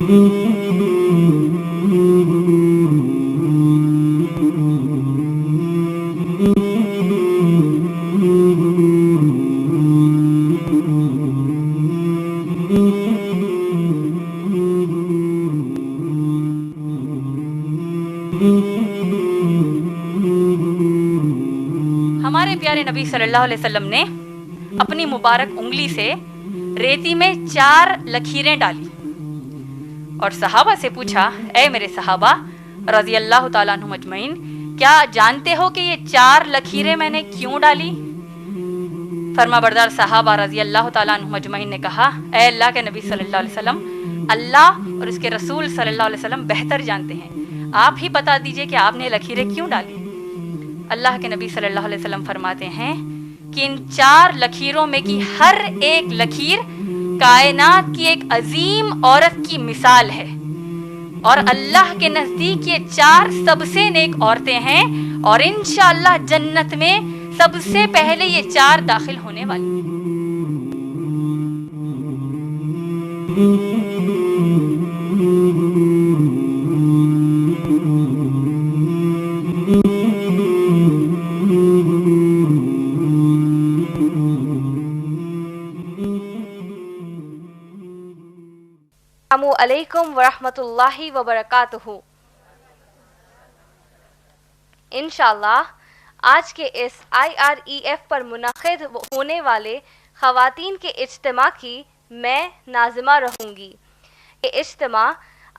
ہمارے پیارے نبی صلی اللہ علیہ وسلم نے اپنی مبارک انگلی سے ریتی میں 4 لکیریں ڈالی اور صحابہ سے پوچھا، اے میرے صحابہ رضی اللہ تعالیٰ عنہم اجمعین، کیا جانتے ہو کہ یہ 4 لکیریں میں نے کیوں ڈالی؟ فرما بردار صحابہ رضی اللہ تعالیٰ عنہم اجمعین نے کہا، اے اللہ کے نبی صلی اللہ علیہ وسلم، اللہ اور اس کے رسول صلی اللہ علیہ وسلم بہتر جانتے ہیں، آپ ہی بتا دیجئے کہ آپ نے لکیریں کیوں ڈالی۔ اللہ کے نبی صلی اللہ علیہ وسلم فرماتے ہیں کہ ان 4 لکیروں میں کی ہر ایک لکیر کائنات کی ایک عظیم عورت کی مثال ہے، اور اللہ کے نزدیک یہ 4 سب سے نیک عورتیں ہیں، اور انشاءاللہ جنت میں سب سے پہلے یہ 4 داخل ہونے والی ہیں۔ السلام علیکم ورحمۃ اللہ وبرکاتہ۔ انشاءاللہ آج کے اس IREF پر منعقد ہونے والے خواتین کے اجتماع کی میں ناظمہ رہوں گی۔ یہ اجتماع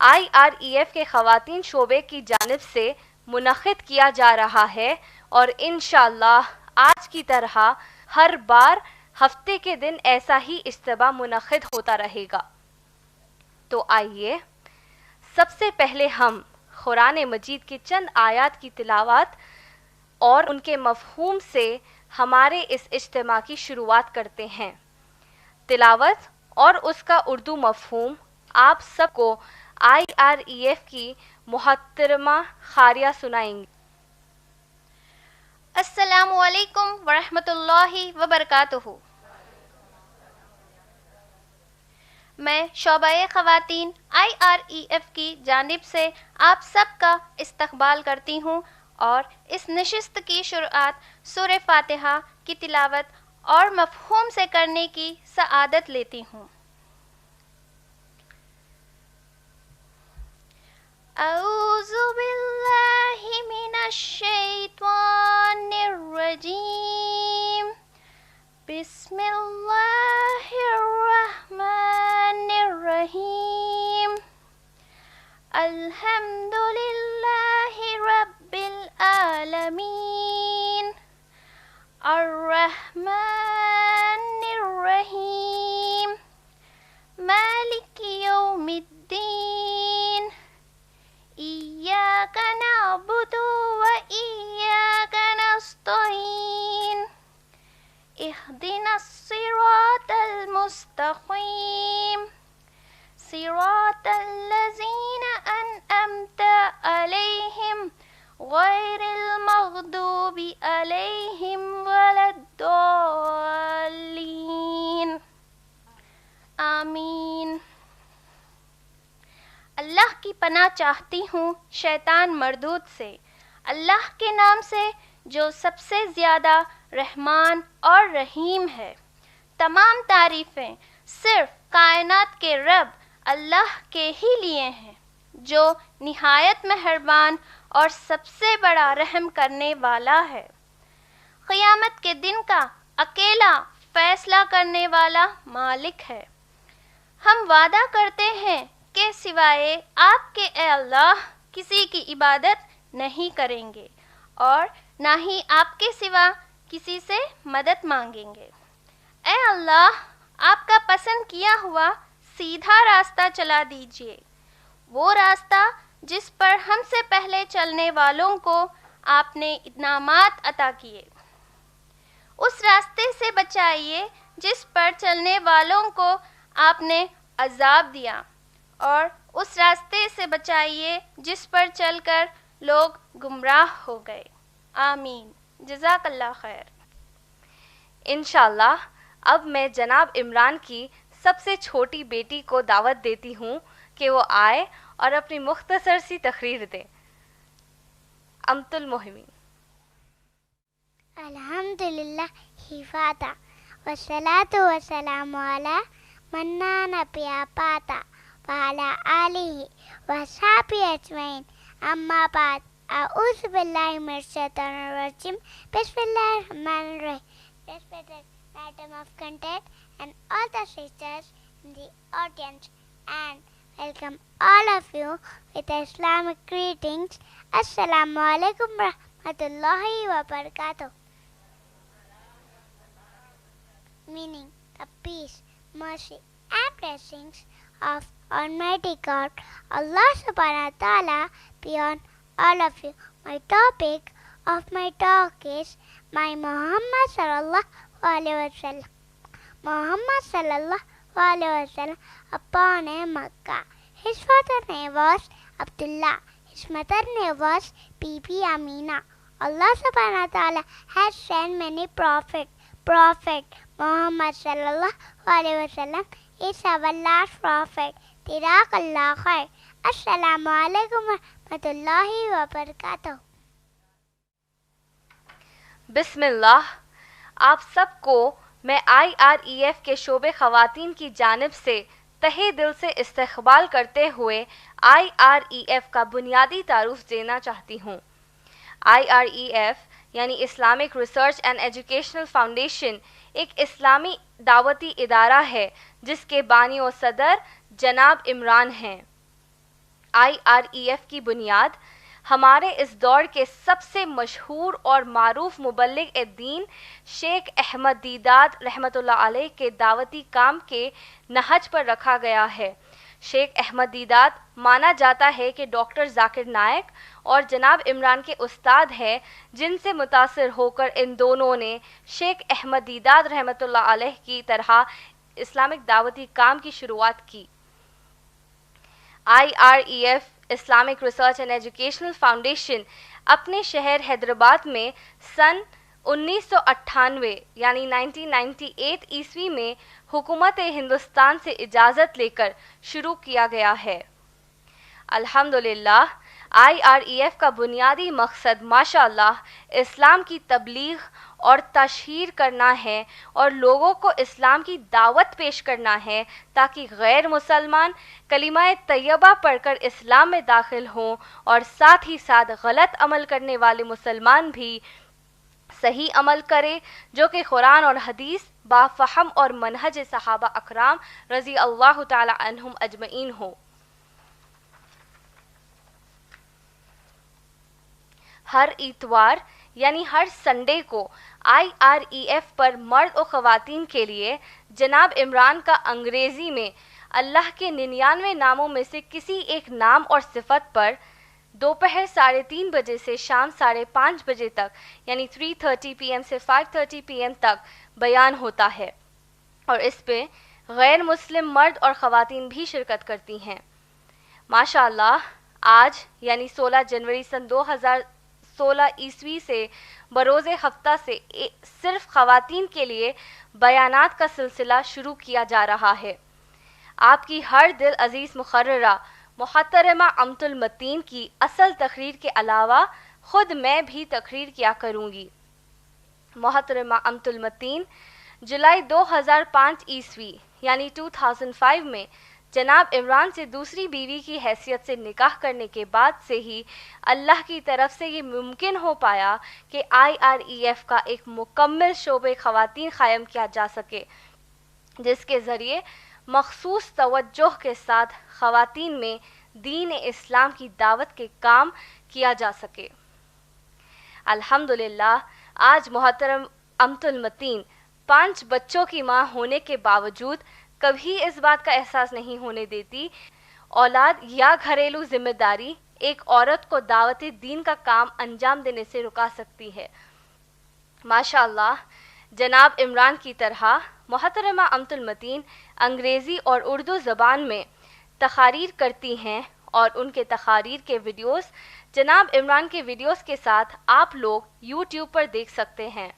IREF کے خواتین شعبے کی جانب سے منعقد کیا جا رہا ہے، اور انشاءاللہ آج کی طرح ہر بار ہفتے کے دن ایسا ہی اجتماع منعقد ہوتا رہے گا۔ تو آئیے سب سے پہلے ہم قرآن مجید کی چند آیات کی تلاوت اور ان کے مفہوم سے ہمارے اس اجتماع کی شروعات کرتے ہیں۔ تلاوت اور اس کا اردو مفہوم آپ سب کو IREF کی محترمہ خاریہ سنائیں گی۔ السلام علیکم ورحمۃ اللہ وبرکاتہ۔ میں شعبہ خواتین IREF کی جانب سے آپ سب کا استقبال کرتی ہوں اور اس نشست کی شروعات سورہ فاتحہ کی تلاوت اور مفہوم سے کرنے کی سعادت لیتی ہوں۔ اعوذ باللہ من الشیطان الرجیم، بسم اللہ الرحمن الرحیم، الحمد للہ رب العالمین، الرحمن الرحیم، مالک یوم الدین، ایاک نعبد و ایاک نستعین، اهدنا الصراط المستقیم، صراط الذین انعمت علیہم غیر المغضوب علیہم ولا الضالین، آمین۔ اللہ کی پناہ چاہتی ہوں شیطان مردود سے، اللہ کے نام سے جو سب سے زیادہ رحمان اور رحیم ہے۔ تمام تعریفیں صرف کائنات کے رب اللہ کے ہی لیے ہیں، جو نہایت مہربان اور سب سے بڑا رحم کرنے والا ہے۔ قیامت کے دن کا اکیلا فیصلہ کرنے والا مالک ہے۔ ہم وعدہ کرتے ہیں کہ سوائے آپ کے اے اللہ کسی کی عبادت نہیں کریں گے، اور نہ ہی آپ کے سوا کسی سے مدد مانگیں گے۔ اے اللہ، آپ کا پسند کیا ہوا سیدھا راستہ چلا دیجیے، وہ راستہ جس پر ہم سے پہلے چلنے والوں کو آپ نے انعامات عطا کیے۔ اس راستے سے بچائیے جس پر چلنے والوں کو آپ نے عذاب دیا، اور اس راستے سے بچائیے جس پر چل کر لوگ گمراہ ہو گئے۔ آمین۔ جزاک اللہ خیر۔ انشاءاللہ اب میں جناب عمران کی سب سے چھوٹی بیٹی کو دعوت دیتی ہوں کہ کہ وہ آئے اور اپنی مختصر سی تقریر دیں۔ امت المہمین۔ الحمدللہ فاتح والصلاة والسلام علی من لا نبی پاتا وعلی آلہ وصحبہ اجمعین، اما بعد، اعوذ باللہ من الشیطان الرجیم، بسم اللہ الرحمن الرحیم۔ Respected Madam of Content and all the sisters in the audience, and welcome all of you with Islamic greetings. Assalamu alaikum rahmatullahi wa barakatuh. Meaning the peace, mercy and blessings of Almighty God, Allah subhanahu wa ta'ala, be on all of you. My topic of my talk is my Muhammad sallallahu alaihi wasallam. Muhammad sallallahu alaihi wasallam upon Makkah. His father's name was Abdullah. His mother's name was Bibi Amina. Allah subhanahu wa ta'ala has sent many prophets. Prophet Muhammad sallallahu alaihi wasallam is our last prophet. Jazakallah khair. Assalamu alaikum wa rahmatullahi wa barakatuh. بسم اللہ۔ آپ سب کو میں IREF کے شعبے خواتین کی جانب سے تہہ دل سے استقبال کرتے ہوئے IREF کا بنیادی تعارف دینا چاہتی ہوں۔ IREF یعنی Islamic research and educational foundation ایک اسلامی دعوتی ادارہ ہے جس کے بانی و صدر جناب عمران ہیں۔ IREF کی بنیاد ہمارے اس دور کے سب سے مشہور اور معروف مبلغ دین شیخ احمد دیدات رحمۃ اللہ علیہ کے دعوتی کام کے نہج پر رکھا گیا ہے۔ شیخ احمد دیدات مانا جاتا ہے کہ ڈاکٹر ذاکر نائک اور جناب عمران کے استاد ہیں، جن سے متاثر ہو کر ان دونوں نے شیخ احمد دیدات رحمۃ اللہ علیہ کی طرح اسلامک دعوتی کام کی شروعات کی۔ IREF Islamic research and educational foundation اپنے شہر حیدرآباد میں سن 1998 یعنی 1998 عیسوی میں حکومت ہندوستان سے اجازت لے کر شروع کیا گیا ہے۔ الحمدللہ IREF کا بنیادی مقصد ماشاءاللہ اسلام کی تبلیغ اور تشہیر کرنا ہے اور لوگوں کو اسلام کی دعوت پیش کرنا ہے تاکہ غیر مسلمان کلمہ طیبہ پڑھ کر اسلام میں داخل ہوں اور ساتھ ہی ساتھ غلط عمل کرنے والے مسلمان بھی صحیح عمل کرے جو کہ قرآن اور حدیث با فہم اور منہج صحابہ اکرام رضی اللہ تعالی عنہم اجمعین ہو۔ ہر اتوار یعنی ہر سنڈے کو IREF پر مرد و خواتین کے لیے جناب عمران کا انگریزی میں اللہ کے 99 ناموں میں سے کسی ایک نام اور صفت پر دوپہر 3:30 بجے سے شام 5:30 بجے تک یعنی 3:30 PM سے 5:30 PM تک بیان ہوتا ہے، اور اس پہ غیر مسلم مرد اور خواتین بھی شرکت کرتی ہیں۔ ماشاءاللہ آج یعنی 16 جنوری سن 2016 عیسوی سے بروز ہفتہ سے صرف خواتین کے لیے بیانات کا سلسلہ شروع کیا جا رہا ہے۔ آپ کی ہر دل عزیز مقررہ محترمہ امت المتین کی اصل تقریر کے علاوہ خود میں بھی تقریر کیا کروں گی۔ محترمہ امت المتین جولائی 2005 عیسوی یعنی 2005 میں جناب عمران سے دوسری بیوی کی حیثیت سے نکاح کرنے کے بعد سے ہی اللہ کی طرف سے یہ ممکن ہو پایا کہ IREF کا ایک مکمل شعبہ خواتین قائم کیا جا سکے، جس کے ذریعے مخصوص توجہ کے ساتھ خواتین میں دین اسلام کی دعوت کے کام کیا جا سکے۔ الحمدللہ آج محترم امت المتین 5 بچوں کی ماں ہونے کے باوجود کبھی اس بات کا احساس نہیں ہونے دیتی اولاد یا گھریلو ذمہ داری ایک عورت کو دعوت دین کا کام انجام دینے سے رکا سکتی ہے۔ ماشاءاللہ جناب عمران کی طرح محترمہ امت المتین انگریزی اور اردو زبان میں تقاریر کرتی ہیں، اور ان کے تقاریر کے ویڈیوز جناب عمران کے ویڈیوز کے ساتھ آپ لوگ YouTube پر دیکھ سکتے ہیں۔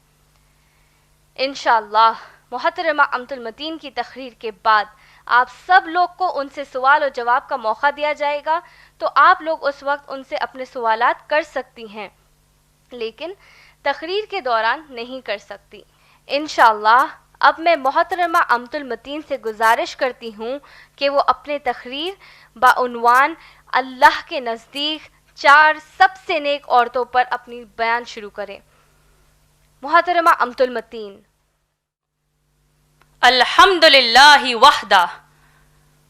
انشاءاللہ محترمہ امت المتین کی تقریر کے بعد آپ سب لوگ کو ان سے سوال و جواب کا موقع دیا جائے گا، تو آپ لوگ اس وقت ان سے اپنے سوالات کر سکتی ہیں، لیکن تقریر کے دوران نہیں کر سکتی۔ انشاءاللہ اب میں محترمہ امت المتین سے گزارش کرتی ہوں کہ وہ اپنے تقریر بعنوان اللہ کے نزدیک 4 سب سے نیک عورتوں پر اپنی بیان شروع کریں۔ محترمہ امت المتین۔ الحمد للہ وحدہ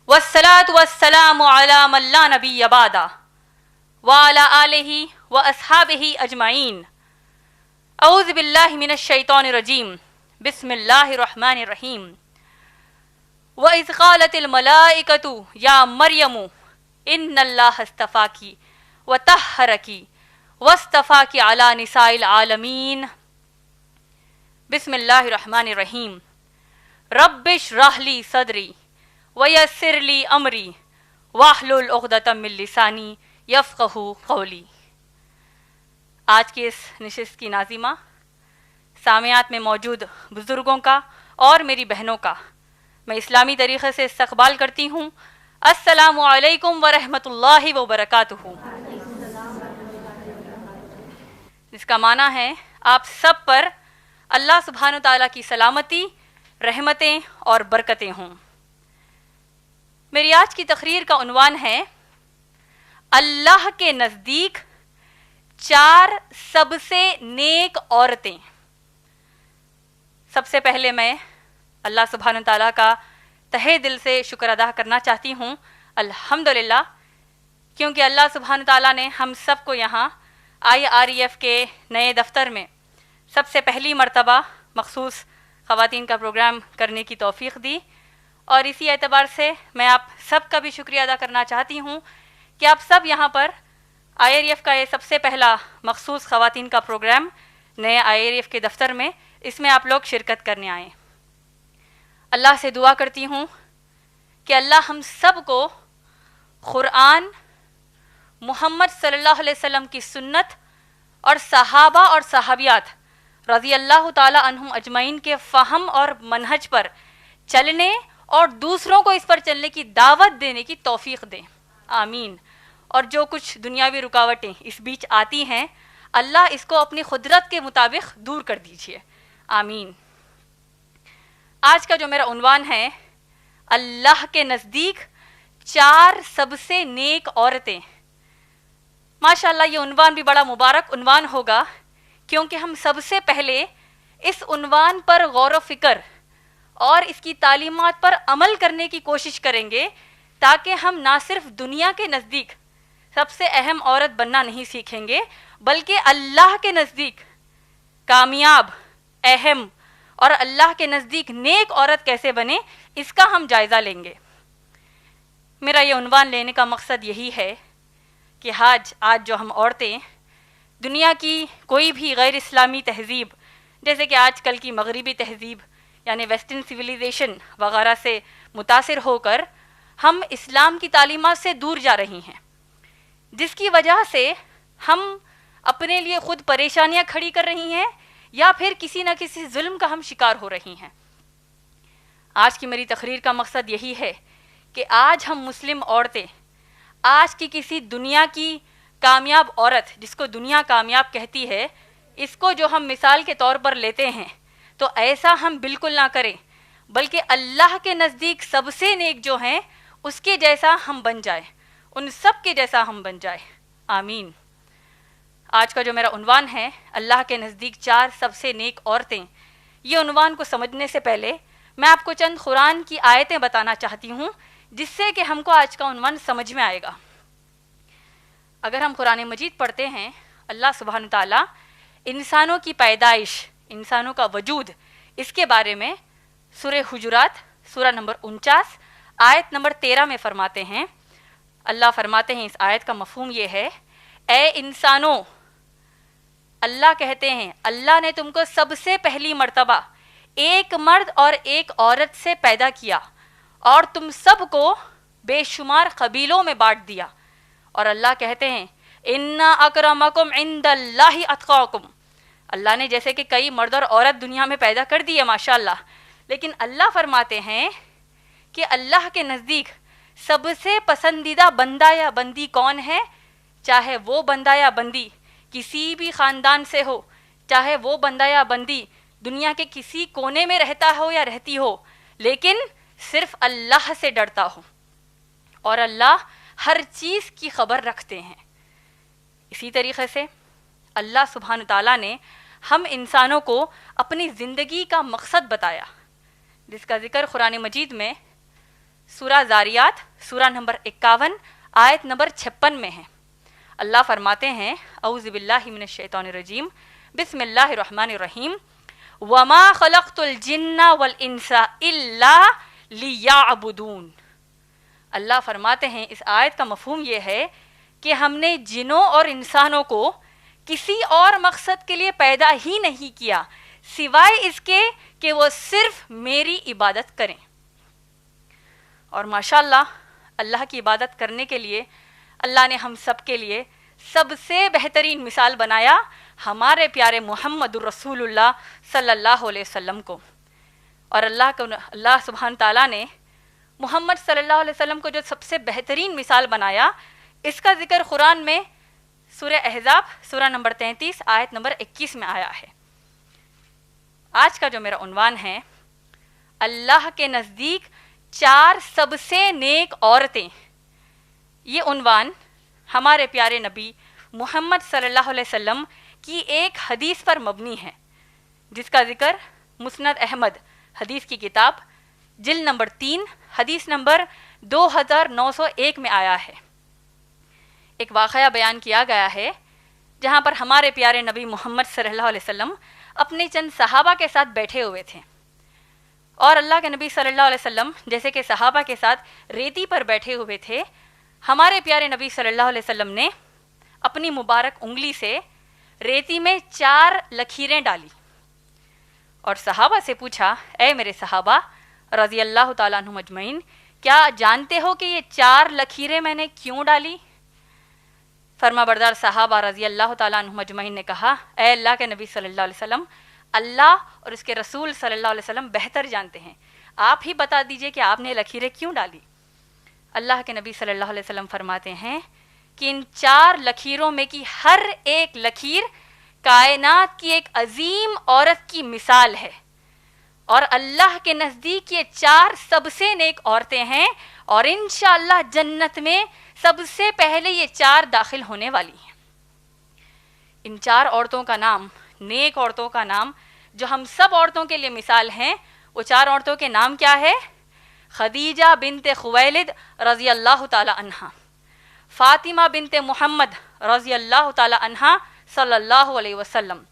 والصلاة والسلام علی من لا نبی بعدہ وعلی آلہ واصحابہ اجمعین۔ اعوذ باللہ من الشیطان الرجیم، بسم اللہ الرحمن الرحیم۔ وَإِذْ قَالَتِ الْمَلَائِكَةُ يَا مَرْيَمُ إِنَّ اللَّهَ اصْطَفَاكِ وَطَهَّرَكِ وَاصْطَفَاكِ عَلَى نِسَاءِ الْعَالَمِينَ۔ بسم اللہ الرحمن الرحیم۔ رب اشرح لی صدری ویسر لی امری واحلل عقدۃ من لسانی یفقہوا قولی۔ آج کی اس نشست کی ناظمہ سامعات میں موجود بزرگوں کا اور میری بہنوں کا میں اسلامی طریقے سے استقبال کرتی ہوں۔ السلام علیکم ورحمۃ اللہ وبرکاتہ، جس کا معنی ہے آپ سب پر اللہ سبحانہ تعالیٰ کی سلامتی، رحمتیں اور برکتیں ہوں۔ میری آج کی تقریر کا عنوان ہے اللہ کے نزدیک 4 سب سے نیک عورتیں۔ سب سے پہلے میں اللہ سبحانہ تعالیٰ کا تہہ دل سے شکر ادا کرنا چاہتی ہوں، الحمدللہ، کیونکہ اللہ سبحانہ تعالیٰ نے ہم سب کو یہاں IREF کے نئے دفتر میں سب سے پہلی مرتبہ مخصوص خواتین کا پروگرام کرنے کی توفیق دی، اور اسی اعتبار سے میں آپ سب کا بھی شکریہ ادا کرنا چاہتی ہوں کہ آپ سب یہاں پر IREF کا یہ سب سے پہلا مخصوص خواتین کا پروگرام نئے IREF کے دفتر میں، اس میں آپ لوگ شرکت کرنے آئیں۔ اللہ سے دعا کرتی ہوں کہ اللہ ہم سب کو قرآن، محمد صلی اللہ علیہ وسلم کی سنت اور صحابہ اور صحابیات رضی اللہ تعالی عنہم اجمعین کے فہم اور منہج پر چلنے اور دوسروں کو اس پر چلنے کی دعوت دینے کی توفیق دیں، آمین۔ اور جو کچھ دنیاوی رکاوٹیں اس بیچ آتی ہیں، اللہ اس کو اپنی قدرت کے مطابق دور کر دیجیے، آمین۔ آج کا جو میرا عنوان ہے اللہ کے نزدیک 4 سب سے نیک عورتیں، ماشاءاللہ یہ عنوان بھی بڑا مبارک عنوان ہوگا، کیونکہ ہم سب سے پہلے اس عنوان پر غور و فکر اور اس کی تعلیمات پر عمل کرنے کی کوشش کریں گے، تاکہ ہم نہ صرف دنیا کے نزدیک سب سے اہم عورت بننا نہیں سیکھیں گے، بلکہ اللہ کے نزدیک کامیاب، اہم اور اللہ کے نزدیک نیک عورت کیسے بنے، اس کا ہم جائزہ لیں گے۔ میرا یہ عنوان لینے کا مقصد یہی ہے کہ آج جو ہم عورتیں دنیا کی کوئی بھی غیر اسلامی تہذیب، جیسے کہ آج کل کی مغربی تہذیب یعنی ویسٹرن سویلائزیشن وغیرہ سے متاثر ہو کر ہم اسلام کی تعلیمات سے دور جا رہی ہیں، جس کی وجہ سے ہم اپنے لیے خود پریشانیاں کھڑی کر رہی ہیں یا پھر کسی نہ کسی ظلم کا ہم شکار ہو رہی ہیں۔ آج کی میری تقریر کا مقصد یہی ہے کہ آج ہم مسلم عورتیں آج کی کسی دنیا کی کامیاب عورت، جس کو دنیا کامیاب کہتی ہے، اس کو جو ہم مثال کے طور پر لیتے ہیں، تو ایسا ہم بالکل نہ کریں، بلکہ اللہ کے نزدیک سب سے نیک جو ہیں اس کے جیسا ہم بن جائیں، ان سب کے جیسا ہم بن جائیں، آمین۔ آج کا جو میرا عنوان ہے اللہ کے نزدیک 4 سب سے نیک عورتیں، یہ عنوان کو سمجھنے سے پہلے میں آپ کو چند قرآن کی آیتیں بتانا چاہتی ہوں، جس سے کہ ہم کو آج کا عنوان سمجھ میں آئے گا۔ اگر ہم قرآن مجید پڑھتے ہیں، اللہ سبحانہ تعالیٰ انسانوں کی پیدائش، انسانوں کا وجود، اس کے بارے میں سورہ حجرات سورہ نمبر 49 آیت نمبر 13 میں فرماتے ہیں، اللہ فرماتے ہیں، اس آیت کا مفہوم یہ ہے، اے انسانوں، اللہ کہتے ہیں اللہ نے تم کو سب سے پہلی مرتبہ ایک مرد اور ایک عورت سے پیدا کیا اور تم سب کو بے شمار قبیلوں میں بانٹ دیا، اور اللہ کہتے ہیں اِنَّ أَكْرَمَكُمْ عِنْدَ اللَّهِ أَتْقَاكُمْ، اللہ نے جیسے کہ کئی مرد اور عورت دنیا میں پیدا کر دیے ماشاءاللہ، لیکن اللہ فرماتے ہیں کہ اللہ کے نزدیک سب سے پسندیدہ بندہ یا بندی کون ہے؟ چاہے وہ بندہ یا بندی کسی بھی خاندان سے ہو، چاہے وہ بندہ یا بندی دنیا کے کسی کونے میں رہتا ہو یا رہتی ہو، لیکن صرف اللہ سے ڈرتا ہو، اور اللہ ہر چیز کی خبر رکھتے ہیں۔ اسی طریقے سے اللہ سبحانہ تعالیٰ نے ہم انسانوں کو اپنی زندگی کا مقصد بتایا، جس کا ذکر قرآن مجید میں سورہ زاریات سورہ نمبر 51 آیت نمبر 56 میں ہے۔ اللہ فرماتے ہیں اعوذ باللہ من الشیطان الرجیم بسم اللہ الرحمن الرحیم وما خلقت الجن والانس الا لیعبدون۔ اللہ فرماتے ہیں اس آیت کا مفہوم یہ ہے کہ ہم نے جنوں اور انسانوں کو کسی اور مقصد کے لیے پیدا ہی نہیں کیا سوائے اس کے کہ وہ صرف میری عبادت کریں۔ اور ماشاءاللہ اللہ کی عبادت کرنے کے لیے اللہ نے ہم سب کے لیے سب سے بہترین مثال بنایا ہمارے پیارے محمد الرسول اللہ صلی اللہ علیہ وسلم کو۔ اور اللہ سبحانہ تعالیٰ نے محمد صلی اللہ علیہ وسلم کو جو سب سے بہترین مثال بنایا، اس کا ذکر قرآن میں سورہ احزاب سورہ نمبر 33 آیت نمبر 21 میں آیا ہے۔ آج کا جو میرا عنوان ہے اللہ کے نزدیک 4 سب سے نیک عورتیں، یہ عنوان ہمارے پیارے نبی محمد صلی اللہ علیہ وسلم کی ایک حدیث پر مبنی ہے، جس کا ذکر مسند احمد حدیث کی کتاب جلد نمبر 3 حدیث نمبر 2901 میں آیا ہے۔ ایک واقعہ بیان کیا گیا ہے جہاں پر ہمارے پیارے نبی محمد صلی اللہ علیہ وسلم اپنے چند صحابہ کے ساتھ بیٹھے ہوئے تھے، اور اللہ کے نبی صلی اللہ علیہ وسلم جیسے کہ صحابہ کے ساتھ ریتی پر بیٹھے ہوئے تھے، ہمارے پیارے نبی صلی اللہ علیہ وسلم نے اپنی مبارک انگلی سے ریتی میں 4 لکیریں ڈالی اور صحابہ سے پوچھا، اے میرے صحابہ رضی اللہ تعالیٰ عنہم اجمعین، کیا جانتے ہو کہ یہ 4 لکیریں میں نے کیوں ڈالی؟ فرما بردار صحابہ رضی اللہ تعالیٰ عنہم اجمعین نے کہا، اے اللہ کے نبی صلی اللہ علیہ وسلم، اللہ اور اس کے رسول صلی اللہ علیہ وسلم بہتر جانتے ہیں، آپ ہی بتا دیجئے کہ آپ نے لکیریں کیوں ڈالی۔ اللہ کے نبی صلی اللہ علیہ وسلم فرماتے ہیں کہ ان 4 لکیروں میں کی ہر ایک لکیر کائنات کی ایک عظیم عورت کی مثال ہے، اور اللہ کے نزدیک یہ 4 سب سے نیک عورتیں ہیں، اور انشاءاللہ جنت میں سب سے پہلے یہ 4 داخل ہونے والی ہیں۔ ان 4 عورتوں کا نام، نیک عورتوں کا نام جو ہم سب عورتوں کے لیے مثال ہیں، وہ 4 عورتوں کے نام کیا ہے؟ خدیجہ بنت خویلد رضی اللہ تعالی عنہا، فاطمہ بنت محمد رضی اللہ تعالی عنہا صلی اللہ علیہ وسلم،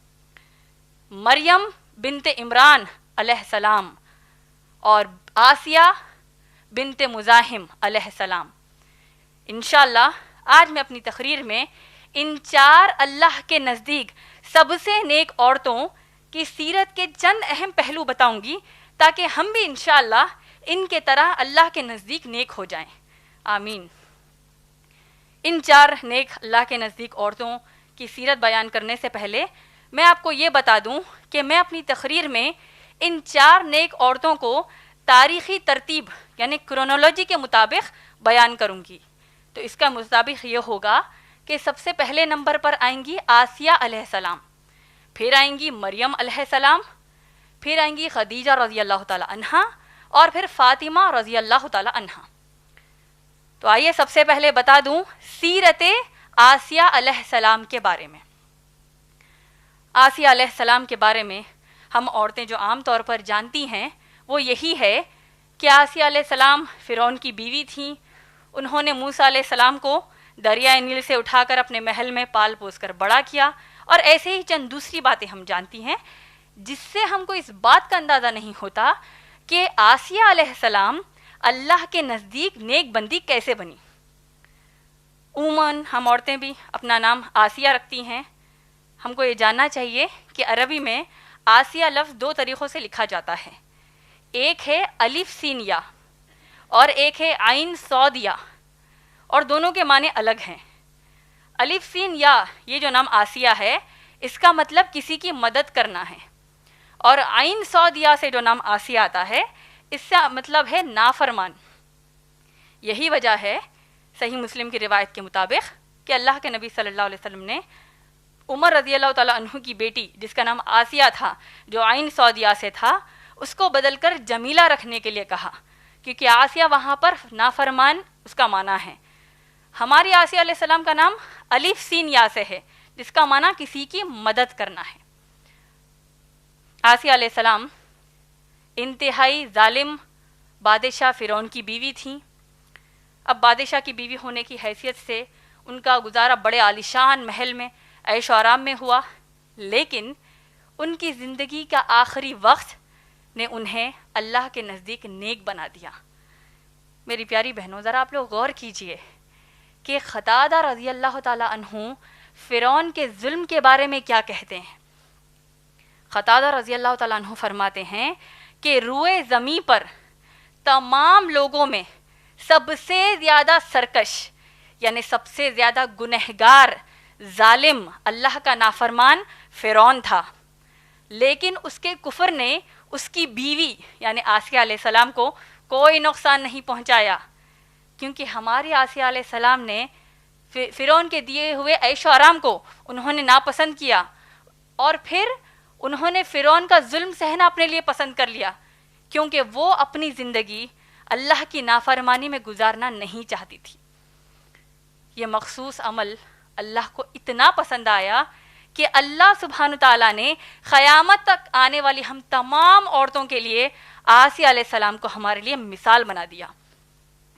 مریم بنت عمران علیہ السلام، اور آسیہ بنت مزاحم علیہ السلام۔ انشاءاللہ آج میں اپنی تقریر میں ان 4 اللہ کے نزدیک سب سے نیک عورتوں کی سیرت کے چند اہم پہلو بتاؤں گی، تاکہ ہم بھی انشاءاللہ ان کے طرح اللہ کے نزدیک نیک ہو جائیں، آمین۔ ان 4 نیک اللہ کے نزدیک عورتوں کی سیرت بیان کرنے سے پہلے میں آپ کو یہ بتا دوں کہ میں اپنی تقریر میں ان 4 نیک عورتوں کو تاریخی ترتیب یعنی کرونالوجی کے مطابق بیان کروں گی۔ تو اس کا مطابق یہ ہوگا کہ سب سے پہلے نمبر پر آئیں گی آسیہ علیہ السلام، پھر آئیں گی مریم علیہ السلام، پھر آئیں گی خدیجہ رضی اللہ تعالی عنہا، اور پھر فاطمہ رضی اللہ تعالی عنہا۔ تو آئیے سب سے پہلے بتا دوں سیرت آسیہ علیہ السلام کے بارے میں۔ آسیہ علیہ السلام کے بارے میں ہم عورتیں جو عام طور پر جانتی ہیں وہ یہی ہے کہ آسیہ علیہ السلام فرعون کی بیوی تھیں، انہوں نے موسیٰ علیہ السلام کو دریائے نیل سے اٹھا کر اپنے محل میں پال پوس کر بڑا کیا، اور ایسے ہی چند دوسری باتیں ہم جانتی ہیں، جس سے ہم کو اس بات کا اندازہ نہیں ہوتا کہ آسیہ علیہ السلام اللہ کے نزدیک نیک بندی کیسے بنی۔ عموماً ہم عورتیں بھی اپنا نام آسیہ رکھتی ہیں۔ ہم کو یہ جاننا چاہیے کہ عربی میں آسیہ لفظ 2 طریقوں سے لکھا جاتا ہے، ایک ہے الف سین یا اور ایک ہے عین صاد یا، اور دونوں کے معنی الگ ہیں۔ الف سین یا یہ جو نام آسیہ ہے، اس کا مطلب کسی کی مدد کرنا ہے، اور عین سودیا سے جو نام آسیہ آتا ہے اس سے مطلب ہے نافرمان. یہی وجہ ہے صحیح مسلم کی روایت کے مطابق کہ اللہ کے نبی صلی اللہ علیہ وسلم نے عمر رضی اللہ تعالیٰ عنہ کی بیٹی جس کا نام آسیہ تھا جو عین سودیا سے تھا اس کو بدل کر جمیلہ رکھنے کے لیے کہا, کیونکہ آسیہ وہاں پر نافرمان اس کا معنی ہے. ہماری آسیہ علیہ السلام کا نام الف سین یا سے ہے جس کا معنی کسی کی مدد کرنا ہے. آسیہ علیہ السلام انتہائی ظالم بادشاہ فرعون کی بیوی تھیں. اب بادشاہ کی بیوی ہونے کی حیثیت سے ان کا گزارا بڑے عالیشان محل میں عیش و آرام میں ہوا, لیکن ان کی زندگی کا آخری وقت نے انہیں اللہ کے نزدیک نیک بنا دیا. میری پیاری بہنوں, ذرا آپ لوگ غور کیجئے کہ قتادہ رضی اللہ تعالیٰ عنہ فرعون کے ظلم کے بارے میں کیا کہتے ہیں. قتادہ رضی اللہ تعالیٰ عنہ فرماتے ہیں کہ روئے زمیں پر تمام لوگوں میں سب سے زیادہ سرکش یعنی سب سے زیادہ گنہگار ظالم اللہ کا نافرمان فرعون تھا, لیکن اس کے کفر نے اس کی بیوی یعنی آسیہ علیہ السلام کو کوئی نقصان نہیں پہنچایا, کیونکہ ہماری آسیہ علیہ السلام نے فرعون کے دیے ہوئے عیش و آرام کو انہوں نے ناپسند کیا اور پھر انہوں نے فرعون کا ظلم سہنا اپنے لیے پسند کر لیا, کیونکہ وہ اپنی زندگی اللہ کی نافرمانی میں گزارنا نہیں چاہتی تھی. یہ مخصوص عمل اللہ کو اتنا پسند آیا کہ اللہ سبحانہ تعالیٰ نے قیامت تک آنے والی ہم تمام عورتوں کے لیے آسیہ علیہ السلام کو ہمارے لیے مثال بنا دیا,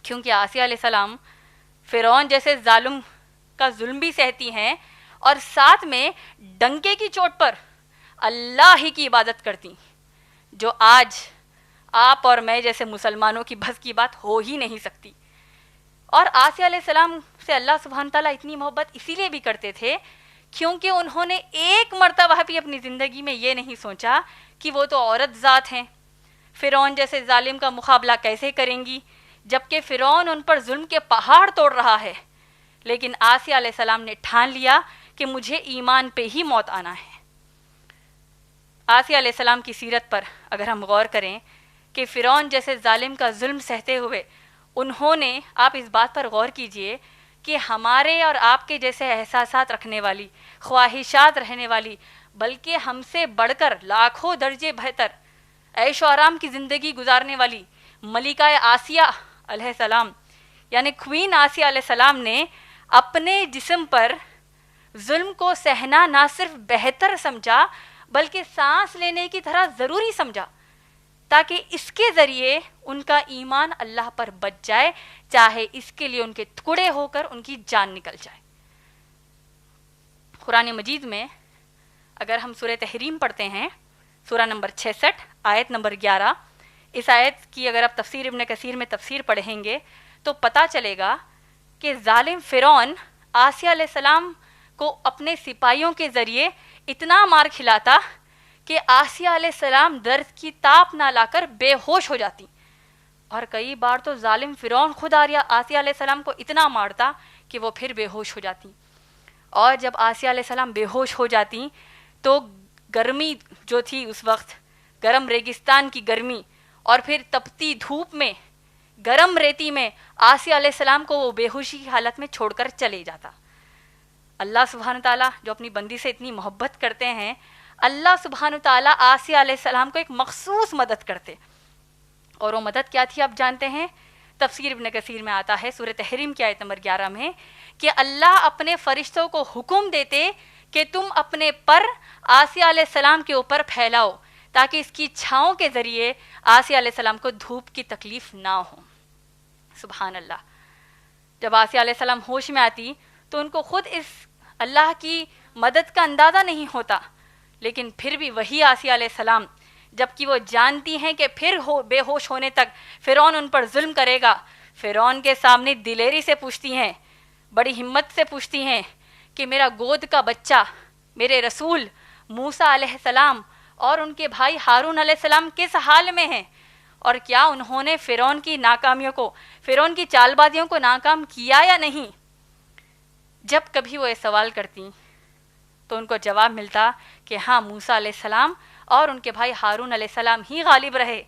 کیونکہ آسیہ علیہ السلام فرعون جیسے ظالم کا ظلم بھی سہتی ہیں اور ساتھ میں ڈنکے کی چوٹ پر اللہ ہی کی عبادت کرتی, جو آج آپ اور میں جیسے مسلمانوں کی بس کی بات ہو ہی نہیں سکتی. اور آسیہ علیہ السلام سے اللہ سبحانہ تعالیٰ اتنی محبت اسی لیے بھی کرتے تھے کیونکہ انہوں نے ایک مرتبہ بھی اپنی زندگی میں یہ نہیں سوچا کہ وہ تو عورت ذات ہیں, فرعون جیسے ظالم کا مقابلہ کیسے کریں گی جبکہ فرعون ان پر ظلم کے پہاڑ توڑ رہا ہے. لیکن آسیہ علیہ السلام نے ٹھان لیا کہ مجھے ایمان پہ ہی موت آنا ہے. آسیہ علیہ السلام کی سیرت پر اگر ہم غور کریں کہ فرعون جیسے ظالم کا ظلم سہتے ہوئے انہوں نے, آپ اس بات پر غور کیجئے کہ ہمارے اور آپ کے جیسے احساسات رکھنے والی, خواہشات رہنے والی, بلکہ ہم سے بڑھ کر لاکھوں درجے بہتر عیش و آرام کی زندگی گزارنے والی ملکہ آسیہ علیہ السلام یعنی کوئین آسیہ علیہ السلام نے اپنے جسم پر ظلم کو سہنا نہ صرف بہتر سمجھا بلکہ سانس لینے کی طرح ضروری سمجھا, تاکہ اس کے ذریعے ان کا ایمان اللہ پر بچ جائے, چاہے اس کے لیے ان کے ٹکڑے ہو کر ان کی جان نکل جائے. قرآن مجید میں اگر ہم سورہ تحریم پڑھتے ہیں, سورہ نمبر 66 آیت نمبر 11, اس آیت کی اگر آپ تفسیر ابن کثیر میں تفسیر پڑھیں گے تو پتہ چلے گا کہ ظالم فرعون آسیہ علیہ السلام کو اپنے سپاہیوں کے ذریعے اتنا مار کھلاتا کہ آسیہ علیہ السلام درد کی تاپ نہ لا کر بے ہوش ہو جاتی, اور کئی بار تو ظالم فرعون خود آسیہ علیہ السلام کو اتنا مارتا کہ وہ پھر بے ہوش ہو جاتی. اور جب آسیہ علیہ السلام بے ہوش ہو جاتی تو گرمی جو تھی اس وقت, گرم ریگستان کی گرمی اور پھر تپتی دھوپ میں گرم ریتی میں آسیہ علیہ السلام کو وہ بے ہوشی کی حالت میں چھوڑ کر چلے جاتا. اللہ سبحانہ تعالیٰ جو اپنی بندی سے اتنی محبت کرتے ہیں, اللہ سبحانہ تعالیٰ آسیہ علیہ السلام کو ایک مخصوص مدد کرتے, اور وہ مدد کیا تھی آپ جانتے ہیں؟ تفسیر ابن کثیر میں آتا ہے سورہ تحریم کی آیت نمبر 11 میں کہ اللہ اپنے فرشتوں کو حکم دیتے کہ تم اپنے پر آسیہ علیہ السلام کے اوپر پھیلاؤ تاکہ اس کی چھاؤں کے ذریعے آسیہ علیہ السلام کو دھوپ کی تکلیف نہ ہو. سبحان اللہ. جب آسیہ علیہ السلام ہوش میں آتی تو ان کو خود اس اللہ کی مدد کا اندازہ نہیں ہوتا, لیکن پھر بھی وہی آسیہ علیہ السلام جبکہ وہ جانتی ہیں کہ پھر بے ہوش ہونے تک فرعون ان پر ظلم کرے گا, فرعون کے سامنے دلیری سے پوچھتی ہیں, بڑی ہمت سے پوچھتی ہیں کہ میرا گود کا بچہ میرے رسول موسیٰ علیہ السلام اور ان کے بھائی ہارون علیہ السلام کس حال میں ہیں, اور کیا انہوں نے فرعون کی ناکامیوں کو, فرعون کی چال بازیوں کو ناکام کیا یا نہیں. جب کبھی وہ یہ سوال کرتی تو ان کو جواب ملتا کہ ہاں موسیٰ علیہ السلام اور ان کے بھائی ہارون علیہ السلام ہی غالب رہے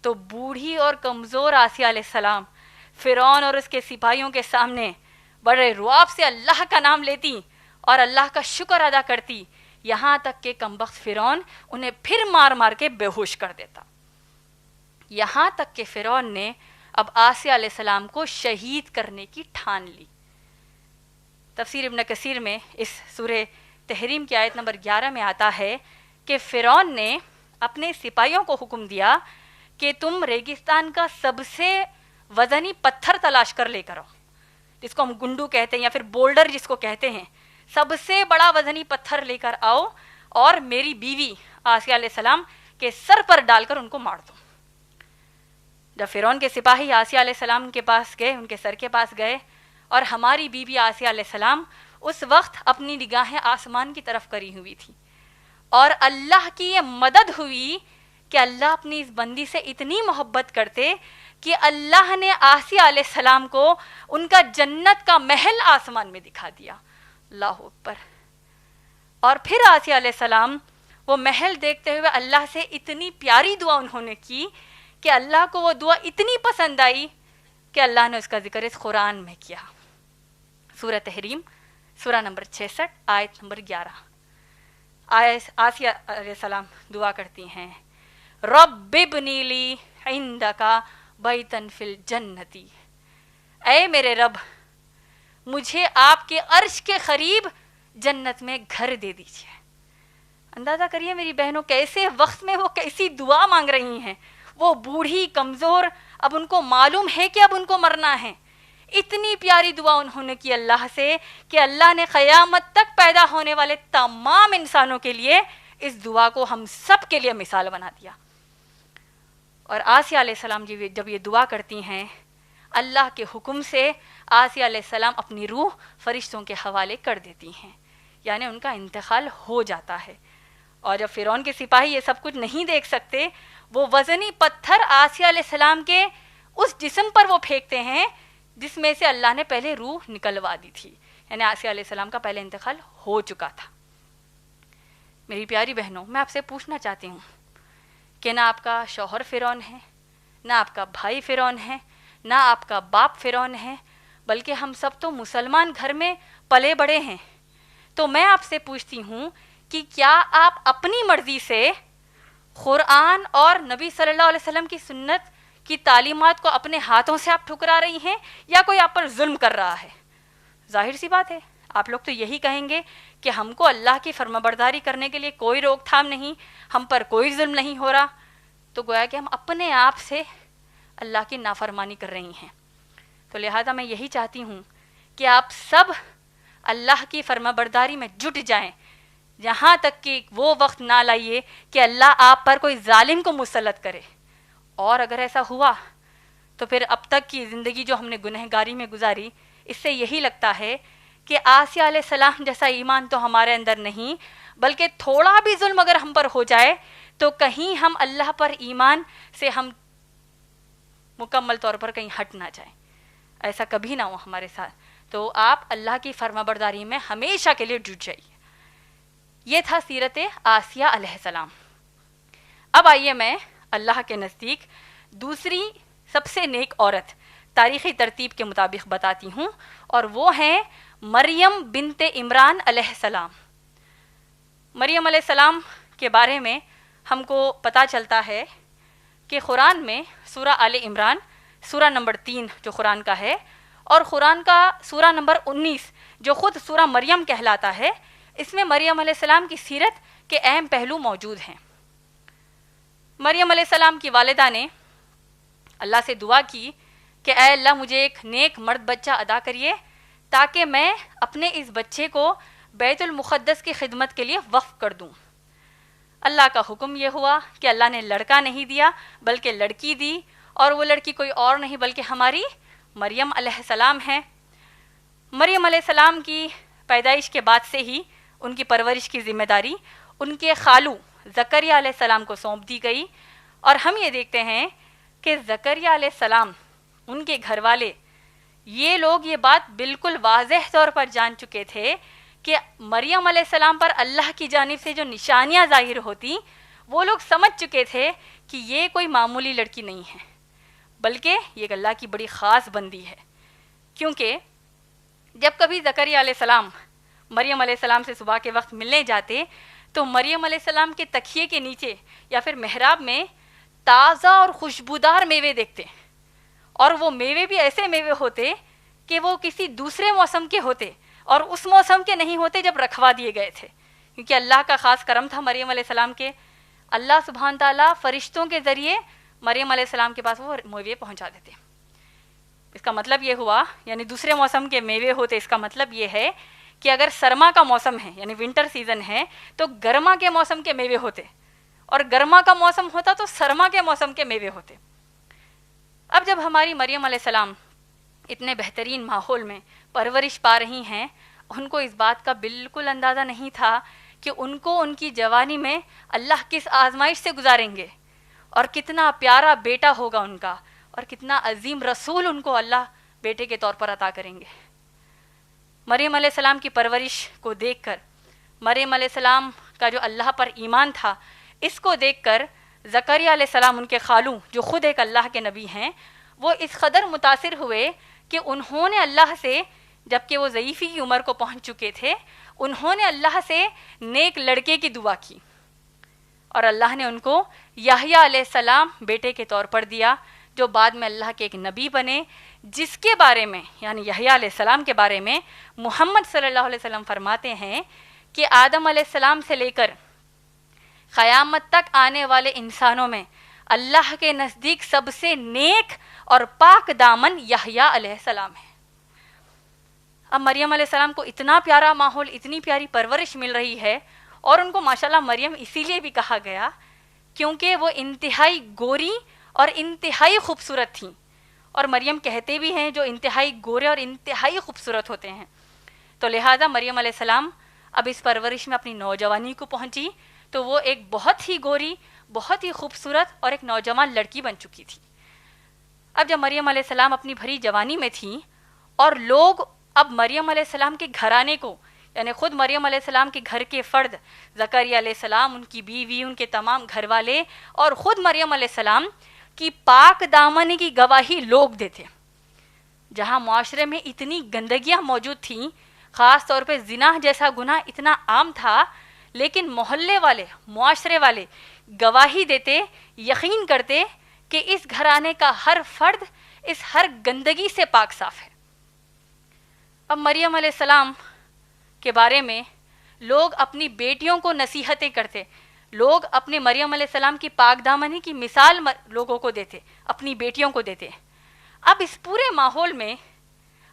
تو بوڑھی اور کمزور آسیہ علیہ السلام فرعون اور اس کے سپاہیوں کے سامنے بڑے رعب سے اللہ کا نام لیتی اور اللہ کا شکر ادا کرتی، یہاں تک کہ کمبخت فرعون انہیں پھر مار مار کے بے ہوش کر دیتا، یہاں تک کہ فرعون نے اب آسیہ علیہ السلام کو شہید کرنے کی ٹھان لی۔ تفسیر ابن کثیر میں اس سورہ تحریم کی آیت نمبر 11 میں آتا ہے کہ فرعون نے اپنے سپاہیوں کو حکم دیا کہ تم ریگستان کا سب سے وزنی پتھر تلاش کر لے کر آؤ، جس کو ہم گنڈو کہتے ہیں یا پھر بولڈر جس کو کہتے ہیں، سب سے بڑا وزنی پتھر لے کر آؤ اور میری بیوی آسیہ علیہ السلام کے سر پر ڈال کر ان کو مار دو۔ جب فرعون کے سپاہی آسیہ علیہ السلام کے پاس گئے، ان کے سر کے پاس گئے، اور ہماری بیوی آسیہ علیہ السلام اس وقت اپنی نگاہیں آسمان کی طرف کری ہوئی تھی، اور اللہ کی یہ مدد ہوئی کہ اللہ اپنی اس بندی سے اتنی محبت کرتے کہ اللہ نے آسیہ علیہ السلام کو ان کا جنت کا محل آسمان میں دکھا دیا۔ اللہ اکبر۔ اور پھر آسیہ علیہ السلام وہ محل دیکھتے ہوئے اللہ سے اتنی پیاری دعا انہوں نے کی کہ اللہ کو وہ دعا اتنی پسند آئی کہ اللہ نے اس کا ذکر اس قرآن میں کیا۔ سورہ تحریم سورہ نمبر 66 آیت نمبر 11۔ آسیہ علیہ السلام دعا کرتی ہیں، رب ابنی لی عندک بیتن فی الجنتی، اے میرے رب مجھے آپ کے عرش کے قریب جنت میں گھر دے دیجیے۔ اندازہ کریے میری بہنوں، کیسے وقت میں وہ کیسی دعا مانگ رہی ہیں، وہ بوڑھی کمزور، اب ان کو معلوم ہے کہ اب ان کو مرنا ہے، اتنی پیاری دعا انہوں نے کی اللہ سے کہ اللہ نے قیامت تک پیدا ہونے والے تمام انسانوں کے لیے اس دعا کو ہم سب کے لیے مثال بنا دیا۔ اور آسیہ علیہ السلام جب یہ دعا کرتی ہیں، اللہ کے حکم سے آسیہ علیہ السلام اپنی روح فرشتوں کے حوالے کر دیتی ہیں، یعنی ان کا انتقال ہو جاتا ہے۔ اور جب فرعون کے سپاہی یہ سب کچھ نہیں دیکھ سکتے، وہ وزنی پتھر آسیہ علیہ السلام کے اس جسم پر وہ پھینکتے ہیں جس میں سے اللہ نے پہلے روح نکلوا دی تھی، یعنی آسیہ علیہ السلام کا پہلے انتقال ہو چکا تھا۔ میری پیاری بہنوں، میں آپ سے پوچھنا چاہتی ہوں کہ نہ آپ کا شوہر فرعون ہے، نہ آپ کا بھائی فرعون ہے، نہ آپ کا باپ فرعون ہے، بلکہ ہم سب تو مسلمان گھر میں پلے بڑے ہیں۔ تو میں آپ سے پوچھتی ہوں کہ کیا آپ اپنی مرضی سے قرآن اور نبی صلی اللہ علیہ وسلم کی سنت کی تعلیمات کو اپنے ہاتھوں سے آپ ٹھکرا رہی ہیں، یا کوئی آپ پر ظلم کر رہا ہے؟ ظاہر سی بات ہے، آپ لوگ تو یہی کہیں گے کہ ہم کو اللہ کی فرمانبرداری کرنے کے لیے کوئی روک تھام نہیں، ہم پر کوئی ظلم نہیں ہو رہا، تو گویا کہ ہم اپنے آپ سے اللہ کی نافرمانی کر رہی ہیں۔ تو لہذا میں یہی چاہتی ہوں کہ آپ سب اللہ کی فرمانبرداری میں جٹ جائیں، یہاں تک کہ وہ وقت نہ لائیے کہ اللہ آپ پر کوئی ظالم کو مسلط کرے۔ اور اگر ایسا ہوا تو پھر اب تک کی زندگی جو ہم نے گنہگاری میں گزاری، اس سے یہی لگتا ہے کہ آسیہ علیہ السلام جیسا ایمان تو ہمارے اندر نہیں، بلکہ تھوڑا بھی ظلم اگر ہم پر ہو جائے تو کہیں ہم اللہ پر ایمان سے ہم مکمل طور پر کہیں ہٹ نہ جائیں، ایسا کبھی نہ ہو ہمارے ساتھ۔ تو آپ اللہ کی فرمانبرداری میں ہمیشہ کے لیے جٹ جائیے۔ یہ تھا سیرت آسیہ علیہ السلام۔ اب آئیے میں اللہ کے نزدیک دوسری سب سے نیک عورت تاریخی ترتیب کے مطابق بتاتی ہوں، اور وہ ہیں مریم بنت عمران علیہ السلام۔ مریم علیہ السلام کے بارے میں ہم کو پتہ چلتا ہے کہ قرآن میں سورہ آل عمران سورہ نمبر 3 جو قرآن کا ہے، اور قرآن کا سورہ نمبر 19 جو خود سورہ مریم کہلاتا ہے، اس میں مریم علیہ السلام کی سیرت کے اہم پہلو موجود ہیں۔ مریم علیہ السلام کی والدہ نے اللہ سے دعا کی کہ اے اللہ مجھے ایک نیک مرد بچہ عطا کریے تاکہ میں اپنے اس بچے کو بیت المقدس کی خدمت کے لیے وقف کر دوں۔ اللہ کا حکم یہ ہوا کہ اللہ نے لڑکا نہیں دیا بلکہ لڑکی دی، اور وہ لڑکی کوئی اور نہیں بلکہ ہماری مریم علیہ السلام ہے۔ مریم علیہ السلام کی پیدائش کے بعد سے ہی ان کی پرورش کی ذمہ داری ان کے خالو زکریا علیہ السلام کو سونپ دی گئی، اور ہم یہ دیکھتے ہیں کہ زکریا علیہ السلام، ان کے گھر والے، یہ لوگ یہ بات بالکل واضح طور پر جان چکے تھے کہ مریم علیہ السلام پر اللہ کی جانب سے جو نشانیاں ظاہر ہوتی وہ لوگ سمجھ چکے تھے کہ یہ کوئی معمولی لڑکی نہیں ہے، بلکہ یہ اللہ کی بڑی خاص بندی ہے. کیونکہ جب کبھی زکریا علیہ السلام مریم علیہ السلام سے صبح کے وقت ملنے جاتے تو مریم علیہ السلام کے تکیے کے نیچے یا پھر محراب میں تازہ اور خوشبودار میوے دیکھتے، اور وہ میوے بھی ایسے میوے ہوتے کہ وہ کسی دوسرے موسم کے ہوتے اور اس موسم کے نہیں ہوتے جب رکھوا دیے گئے تھے، کیونکہ اللہ کا خاص کرم تھا مریم علیہ السلام کے. اللہ سبحانہ تعالیٰ فرشتوں کے ذریعے مریم علیہ السلام کے پاس وہ میوے پہنچا دیتے. اس کا مطلب یہ ہوا، یعنی دوسرے موسم کے میوے ہوتے، اس کا مطلب یہ ہے کہ اگر سرما کا موسم ہے یعنی ونٹر سیزن ہے تو گرما کے موسم کے میوے ہوتے، اور گرما کا موسم ہوتا تو سرما کے موسم کے میوے ہوتے. اب جب ہماری مریم علیہ السلام اتنے بہترین ماحول میں پرورش پا رہی ہیں، ان کو اس بات کا بالکل اندازہ نہیں تھا کہ ان کو ان کی جوانی میں اللہ کس آزمائش سے گزاریں گے، اور کتنا پیارا بیٹا ہوگا ان کا، اور کتنا عظیم رسول ان کو اللہ بیٹے کے طور پر عطا کریں گے. مریم علیہ السلام کی پرورش کو دیکھ کر، مریم علیہ السلام کا جو اللہ پر ایمان تھا، اس کو دیکھ کر زکریا علیہ السلام ان کے خالو جو خود ایک اللہ کے نبی ہیں، وہ اس قدر متاثر ہوئے کہ انہوں نے اللہ سے، جبکہ وہ ضعیفی کی عمر کو پہنچ چکے تھے، انہوں نے اللہ سے نیک لڑکے کی دعا کی، اور اللہ نے ان کو یحییٰ علیہ السلام بیٹے کے طور پر دیا، جو بعد میں اللہ کے ایک نبی بنے، جس کے بارے میں یعنی یحییٰ علیہ السلام کے بارے میں محمد صلی اللہ علیہ وسلم فرماتے ہیں کہ آدم علیہ السلام سے لے کر قیامت تک آنے والے انسانوں میں اللہ کے نزدیک سب سے نیک اور پاک دامن یحییٰ علیہ السلام ہے. اب مریم علیہ السلام کو اتنا پیارا ماحول، اتنی پیاری پرورش مل رہی ہے، اور ان کو ماشاءاللہ مریم اسی لیے بھی کہا گیا کیونکہ وہ انتہائی گوری اور انتہائی خوبصورت تھیں، اور مریم کہتے بھی ہیں جو انتہائی گورے اور انتہائی خوبصورت ہوتے ہیں. تو لہٰذا مریم علیہ السلام اب اس پرورش میں اپنی نوجوانی کو پہنچی تو وہ ایک بہت ہی گوری، بہت ہی خوبصورت اور ایک نوجوان لڑکی بن چکی تھی. اب جب مریم علیہ السلام اپنی بھری جوانی میں تھیں اور لوگ اب مریم علیہ السلام کے گھرانے کو، یعنی خود مریم علیہ السلام کے گھر کے فرد زکریا علیہ السلام، ان کی بیوی، ان کے تمام گھر والے، اور خود مریم علیہ السلام کی پاک دامنی کی گواہی لوگ دیتے. جہاں معاشرے میں اتنی گندگیاں موجود تھیں، خاص طور پہ زنا جیسا گناہ اتنا عام تھا، لیکن محلے والے، معاشرے والے گواہی دیتے، یقین کرتے کہ اس گھرانے کا ہر فرد اس ہر گندگی سے پاک صاف ہے. اب مریم علیہ السلام کے بارے میں لوگ اپنی بیٹیوں کو نصیحتیں کرتے، لوگ اپنے مریم علیہ السلام کی پاک دامنی کی مثال لوگوں کو دیتے، اپنی بیٹیوں کو دیتے. اب اس پورے ماحول میں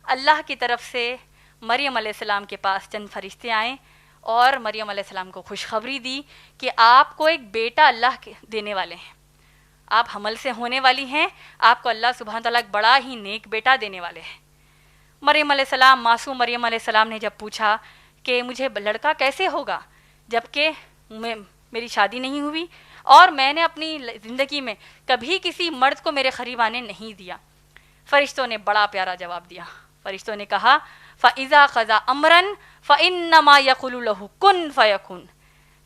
اللہ کی طرف سے مریم علیہ السلام کے پاس چند فرشتے آئے اور مریم علیہ السلام کو خوشخبری دی کہ آپ کو ایک بیٹا اللہ کے دینے والے ہیں، آپ حمل سے ہونے والی ہیں، آپ کو اللہ سبحانہ تعالیٰ ایک بڑا ہی نیک بیٹا دینے والے ہیں. مریم علیہ السلام، معصوم مریم علیہ السلام نے جب پوچھا کہ مجھے لڑکا کیسے ہوگا جبکہ میری شادی نہیں ہوئی اور میں نے اپنی زندگی میں کبھی کسی مرد کو میرے قریب آنے نہیں دیا، فرشتوں نے بڑا پیارا جواب دیا. فرشتوں نے کہا فَإِذَا قَضَىٰ أَمْرًا فَإِنَّمَا يَقُولُ لَهُ كُن فَيَكُن.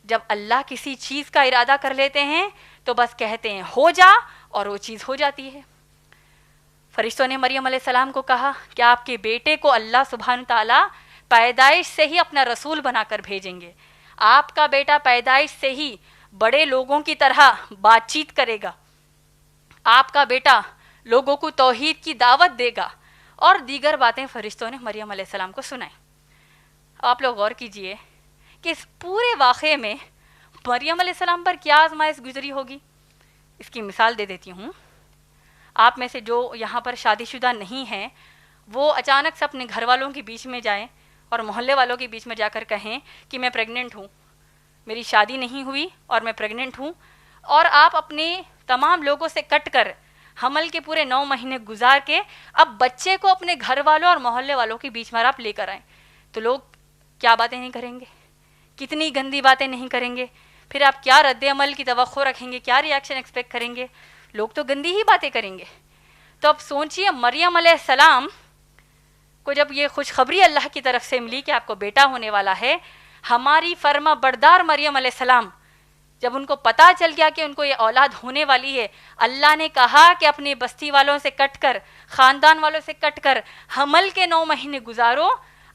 جب اللہ کسی چیز کا ارادہ کر لیتے ہیں تو بس کہتے ہیں ہو جا، اور وہ چیز ہو جاتی ہے. فرشتوں نے مریم علیہ السلام کو کہا کہ آپ کے بیٹے کو اللہ سبحانہ تعالیٰ پیدائش سے ہی اپنا رسول بنا کر بھیجیں گے. آپ کا بیٹا پیدائش سے ہی بڑے لوگوں کی طرح بات چیت کرے گا، آپ کا بیٹا لوگوں کو توحید کی دعوت دے گا، اور دیگر باتیں فرشتوں نے مریم علیہ السلام کو سنائیں. آپ لوگ غور کیجئے کہ اس پورے واقعے میں مریم علیہ السلام پر کیا آزمائش گزری ہوگی. اس کی مثال دے دیتی ہوں. آپ میں سے جو یہاں پر شادی شدہ نہیں ہیں وہ اچانک سے اپنے گھر والوں کے بیچ میں جائیں اور محلے والوں کے بیچ میں جا کر کہیں کہ میں پریگننٹ ہوں، میری شادی نہیں ہوئی اور میں پریگننٹ ہوں، اور آپ اپنے تمام لوگوں سے کٹ کر حمل کے پورے 9 مہینے گزار کے اب بچے کو اپنے گھر والوں اور محلے والوں کے بیچ میں آپ لے کر آئیں، تو لوگ کیا باتیں نہیں کریں گے، کتنی گندی باتیں نہیں کریں گے. پھر آپ کیا رد عمل کی توقع رکھیں گے، کیا ریاکشن ایکسپیکٹ کریں گے؟ لوگ تو گندی ہی باتیں کریں گے. تو اب سوچئے مریم علیہ السلام کو جب یہ خوشخبری اللہ کی طرف سے ملی کہ آپ کو بیٹا ہونے والا ہے، ہماری فرما بردار مریم علیہ السلام جب ان کو پتہ چل گیا کہ ان کو یہ اولاد ہونے والی ہے، اللہ نے کہا کہ اپنی بستی والوں سے کٹ کر، خاندان والوں سے کٹ کر حمل کے 9 مہینے گزارو،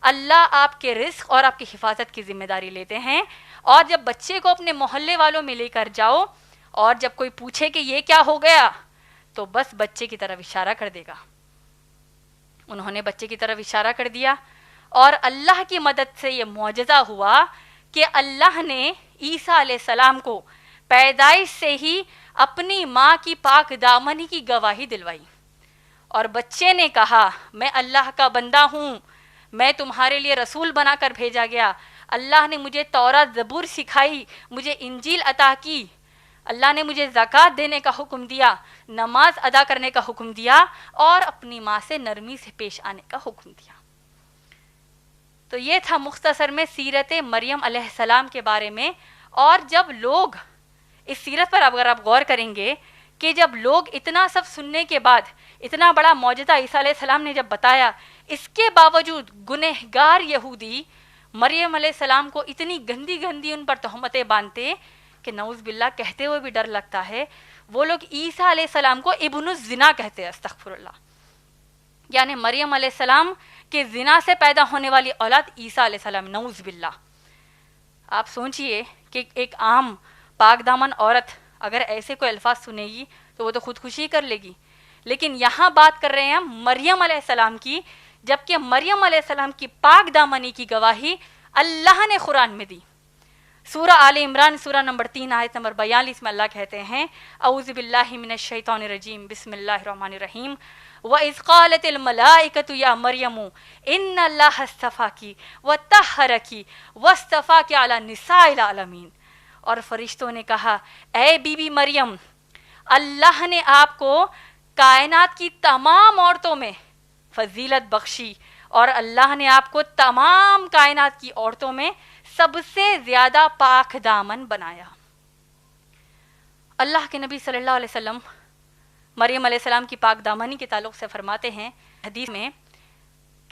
اللہ آپ کے رزق اور آپ کی حفاظت کی ذمہ داری لیتے ہیں. اور جب بچے کو اپنے محلے والوں میں لے کر جاؤ اور جب کوئی پوچھے کہ یہ کیا ہو گیا تو بس بچے کی طرف اشارہ کر دے گا. انہوں نے بچے کی طرف اشارہ کر دیا اور اللہ کی مدد سے یہ معجزہ ہوا کہ اللہ نے عیسیٰ علیہ السلام کو پیدائش سے ہی اپنی ماں کی پاک دامنی کی گواہی دلوائی. اور بچے نے کہا میں اللہ کا بندہ ہوں، میں تمہارے لیے رسول بنا کر بھیجا گیا، اللہ نے مجھے تورات زبور سکھائی، مجھے انجیل عطا کی، اللہ نے مجھے زکوٰۃ دینے کا حکم دیا، نماز ادا کرنے کا حکم دیا اور اپنی ماں سے نرمی سے پیش آنے کا حکم دیا. تو یہ تھا مختصر میں سیرت مریم علیہ السلام کے بارے میں. اور جب لوگ اس سیرت پر اگر آپ غور کریں گے کہ جب لوگ اتنا سب سننے کے بعد، اتنا بڑا معجزہ عیسیٰ علیہ السلام نے جب بتایا، اس کے باوجود گنہگار یہودی مریم علیہ السلام کو اتنی گندی گندی ان پر تہمتیں باندھتے کہ نعوذ باللہ کہتے ہوئے بھی ڈر لگتا ہے. وہ لوگ عیسیٰ علیہ السلام کو ابن الزنا کہتے ہیں، استغفر اللہ. یعنی مریم علیہ السلام کے زنا سے پیدا ہونے والی اولاد عیسیٰ علیہ السلام، نعوذ باللہ. آپ سوچئے کہ ایک عام پاک دامن عورت اگر ایسے کوئی الفاظ سنے گی تو وہ تو خودکشی کر لے گی. لیکن یہاں بات کر رہے ہیں ہم مریم علیہ السلام کی، جبکہ مریم علیہ السلام کی پاک دامنی کی گواہی اللہ نے قرآن میں دی. سورہ آل عمران سورہ نمبر 3 آیت نمبر 42 میں اللہ کہتے ہیں اعوذ باللہ من الشیطان الرجیم بسم اللہ الرحمن الرحیم وَإِذْ قَالَتِ الْمَلَائِكَةُ يَا مَرْيَمُ إِنَّ اللَّهَ اصْطَفَاكِ وَطَهَّرَكِ وَاصْطَفَاكِ عَلَى النِّسَاءِ الْعَالَمِينَ. اور فرشتوں نے کہا اے بی بی مریم، اللہ نے آپ کو کائنات کی تمام عورتوں میں فضیلت بخشی اور اللہ نے آپ کو تمام کائنات کی عورتوں میں سب سے زیادہ پاک دامن بنایا. اللہ کے نبی صلی اللہ علیہ وسلم مریم علیہ السلام کی پاک دامنی کے تعلق سے فرماتے ہیں حدیث میں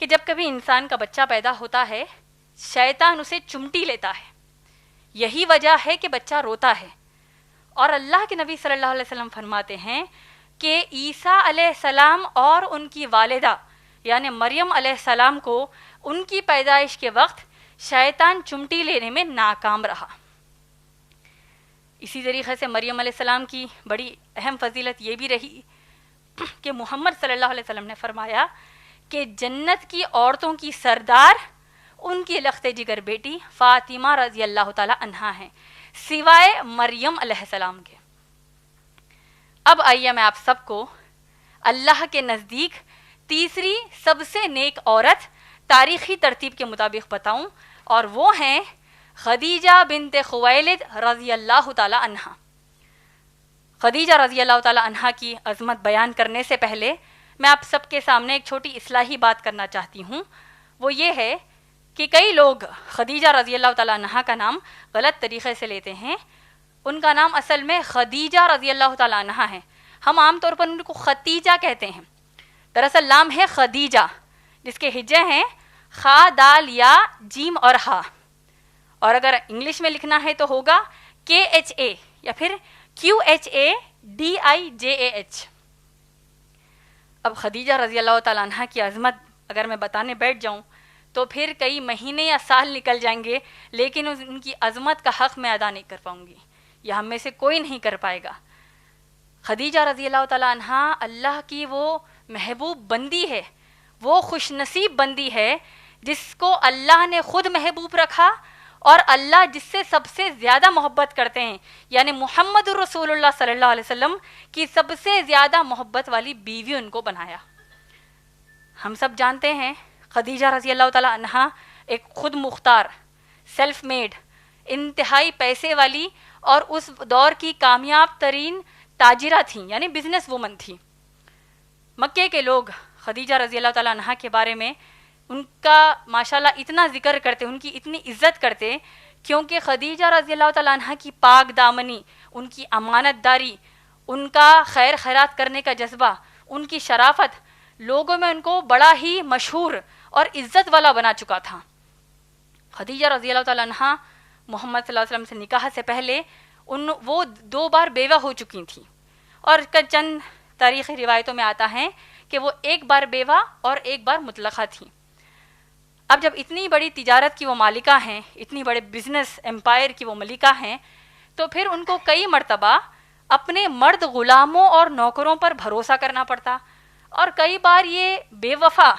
کہ جب کبھی انسان کا بچہ پیدا ہوتا ہے شیطان اسے چمٹی لیتا ہے، یہی وجہ ہے کہ بچہ روتا ہے. اور اللہ کے نبی صلی اللہ علیہ وسلم فرماتے ہیں کہ عیسیٰ علیہ السلام اور ان کی والدہ یعنی مریم علیہ السلام کو ان کی پیدائش کے وقت شیطان چمٹی لینے میں ناکام رہا. اسی طریقے سے مریم علیہ السلام کی بڑی اہم فضیلت یہ بھی رہی کہ محمد صلی اللہ علیہ وسلم نے فرمایا کہ جنت کی عورتوں کی سردار ان کی لخت جگر بیٹی فاطمہ رضی اللہ تعالی عنہا ہیں، سوائے مریم علیہ السلام کے. اب آئیے میں آپ سب کو اللہ کے نزدیک تیسری سب سے نیک عورت تاریخی ترتیب کے مطابق بتاؤں، اور وہ ہیں خدیجہ بنت خویلد رضی اللہ تعالی عنہا. خدیجہ رضی اللہ تعالی عنہا کی عظمت بیان کرنے سے پہلے میں آپ سب کے سامنے ایک چھوٹی اصلاحی بات کرنا چاہتی ہوں. وہ یہ ہے کہ کئی لوگ خدیجہ رضی اللہ تعالی عنہا کا نام غلط طریقے سے لیتے ہیں. ان کا نام اصل میں خدیجہ رضی اللہ تعالی عنہا ہے. ہم عام طور پر ان کو ختیجہ کہتے ہیں، دراصل نام ہے خدیجہ جس کے ہجے ہیں خا دال یا جیم اور ہا، اور اگر انگلش میں لکھنا ہے تو ہوگا KHA یا پھر QHADIJAH. اب خدیجہ رضی اللہ تعالیٰ عنہ کی عظمت اگر میں بتانے بیٹھ جاؤں تو پھر کئی مہینے یا سال نکل جائیں گے، لیکن ان کی عظمت کا حق میں ادا نہیں کر پاؤں گی، یہ ہم میں سے کوئی نہیں کر پائے گا. خدیجہ رضی اللہ تعالیٰ عنہ اللہ کی وہ محبوب بندی ہے، وہ خوش نصیب بندی ہے جس کو اللہ نے خود محبوب رکھا، اور اللہ جس سے سب سے زیادہ محبت کرتے ہیں یعنی محمد رسول اللہ صلی اللہ علیہ وسلم کی سب سے زیادہ محبت والی بیوی ان کو بنایا. ہم سب جانتے ہیں خدیجہ رضی اللہ تعالی عنہا ایک خود مختار، سیلف میڈ، انتہائی پیسے والی اور اس دور کی کامیاب ترین تاجرہ تھیں یعنی بزنس وومن تھی. مکے کے لوگ خدیجہ رضی اللہ تعالی عنہا کے بارے میں ان کا ماشاءاللہ اتنا ذکر کرتے، ان کی اتنی عزت کرتے، کیونکہ خدیجہ رضی اللہ تعالیٰ عنہ کی پاک دامنی، ان کی امانت داری، ان کا خیر خیرات کرنے کا جذبہ، ان کی شرافت لوگوں میں ان کو بڑا ہی مشہور اور عزت والا بنا چکا تھا. خدیجہ رضی اللہ تعالیٰ عنہ محمد صلی اللہ علیہ وسلم سے نکاح سے پہلے وہ 2 بار بیوہ ہو چکی تھیں، اور چند تاریخی روایتوں میں آتا ہے کہ وہ 1 بار بیوہ اور 1 بار مطلقہ تھیں۔ اب جب اتنی بڑی تجارت کی وہ مالکہ ہیں، اتنی بڑے بزنس امپائر کی وہ ملکہ ہیں، تو پھر ان کو کئی مرتبہ اپنے مرد غلاموں اور نوکروں پر بھروسہ کرنا پڑتا، اور کئی بار یہ بے وفا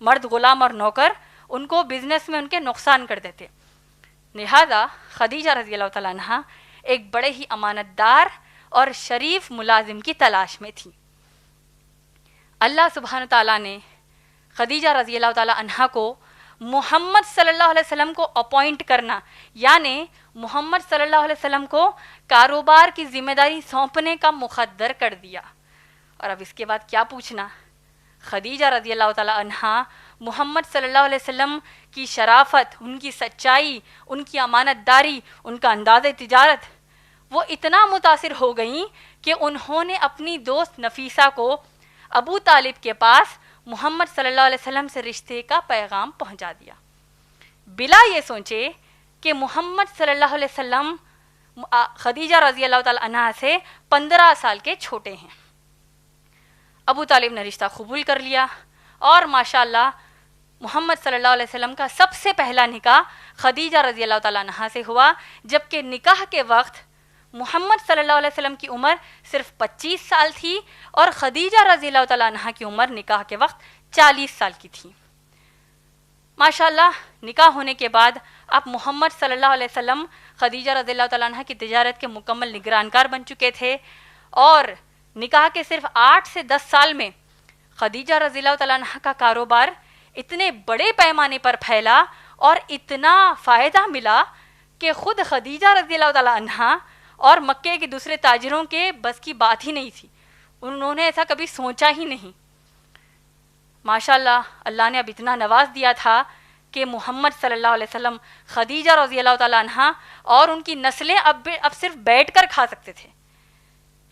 مرد غلام اور نوکر ان کو بزنس میں ان کے نقصان کر دیتے۔ لہذا خدیجہ رضی اللہ تعالیٰ عنہ ایک بڑے ہی امانت دار اور شریف ملازم کی تلاش میں تھی۔ اللہ سبحانہ تعالیٰ نے خدیجہ رضی اللہ تعالیٰ عنہ کو محمد صلی اللہ علیہ وسلم کو اپوائنٹ کرنا، یعنی محمد صلی اللہ علیہ وسلم کو کاروبار کی ذمہ داری سونپنے کا مقدر کر دیا۔ اور اب اس کے بعد کیا پوچھنا، خدیجہ رضی اللہ تعالیٰ عنہ محمد صلی اللہ علیہ وسلم کی شرافت، ان کی سچائی، ان کی امانت داری، ان کا انداز تجارت، وہ اتنا متاثر ہو گئیں کہ انہوں نے اپنی دوست نفیسہ کو ابو طالب کے پاس محمد صلی اللہ علیہ وسلم سے رشتے کا پیغام پہنچا دیا، بلا یہ سوچے کہ محمد صلی اللہ علیہ وسلم خدیجہ رضی اللہ تعالیٰ عنہ سے 15 سال کے چھوٹے ہیں۔ ابو طالب نے رشتہ قبول کر لیا، اور ماشاءاللہ محمد صلی اللہ علیہ وسلم کا سب سے پہلا نکاح خدیجہ رضی اللہ تعالیٰ عنہ سے ہوا، جبکہ نکاح کے وقت محمد صلی اللہ علیہ وسلم کی عمر صرف 25 سال تھی، اور خدیجہ رضی اللہ تعالیٰ عنہ کی عمر نکاح کے وقت 40 سال کی تھی۔ ماشاءاللہ نکاح ہونے کے بعد اب محمد صلی اللہ علیہ وسلم خدیجہ رضی اللہ تعالیٰ عنہ کی تجارت کے مکمل نگرانکار بن چکے تھے، اور نکاح کے صرف 8 سے 10 سال میں خدیجہ رضی اللہ تعالیٰ عنہ کا کاروبار اتنے بڑے پیمانے پر پھیلا اور اتنا فائدہ ملا کہ خود خدیجہ رضی اللہ تعالیٰ عنہ اور مکے کے دوسرے تاجروں کے بس کی بات ہی نہیں تھی، انہوں نے ایسا کبھی سوچا ہی نہیں۔ ماشاءاللہ اللہ نے اب اتنا نواز دیا تھا کہ محمد صلی اللہ علیہ وسلم خدیجہ رضی اللہ تعالیٰ عنہ اور ان کی نسلیں اب صرف بیٹھ کر کھا سکتے تھے،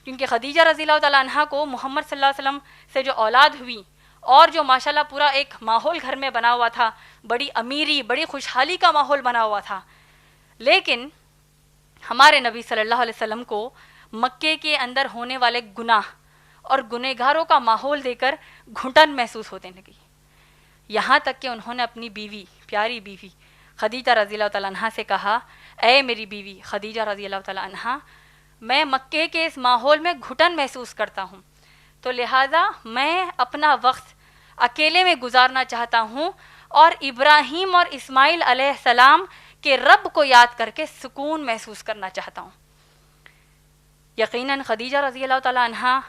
کیونکہ خدیجہ رضی اللہ تعالیٰ عنہ کو محمد صلی اللہ علیہ وسلم سے جو اولاد ہوئی، اور جو ماشاءاللہ پورا ایک ماحول گھر میں بنا ہوا تھا، بڑی امیری، بڑی خوشحالی کا ماحول بنا ہوا تھا، لیکن ہمارے نبی صلی اللہ علیہ وسلم کو مکے کے اندر ہونے والے گناہ اور گنہگاروں کا ماحول دے کر گھٹن محسوس ہونے لگی، یہاں تک کہ انہوں نے اپنی بیوی، پیاری بیوی خدیجہ رضی اللہ تعالیٰ عنہ سے کہا، اے میری بیوی خدیجہ رضی اللہ تعالیٰ عنہ، میں مکے کے اس ماحول میں گھٹن محسوس کرتا ہوں، تو لہٰذا میں اپنا وقت اکیلے میں گزارنا چاہتا ہوں، اور ابراہیم اور اسماعیل علیہ السلام کے رب کو یاد کر کے سکون محسوس کرنا چاہتا ہوں۔ یقیناً خدیجہ رضی اللہ تعالیٰ عنہ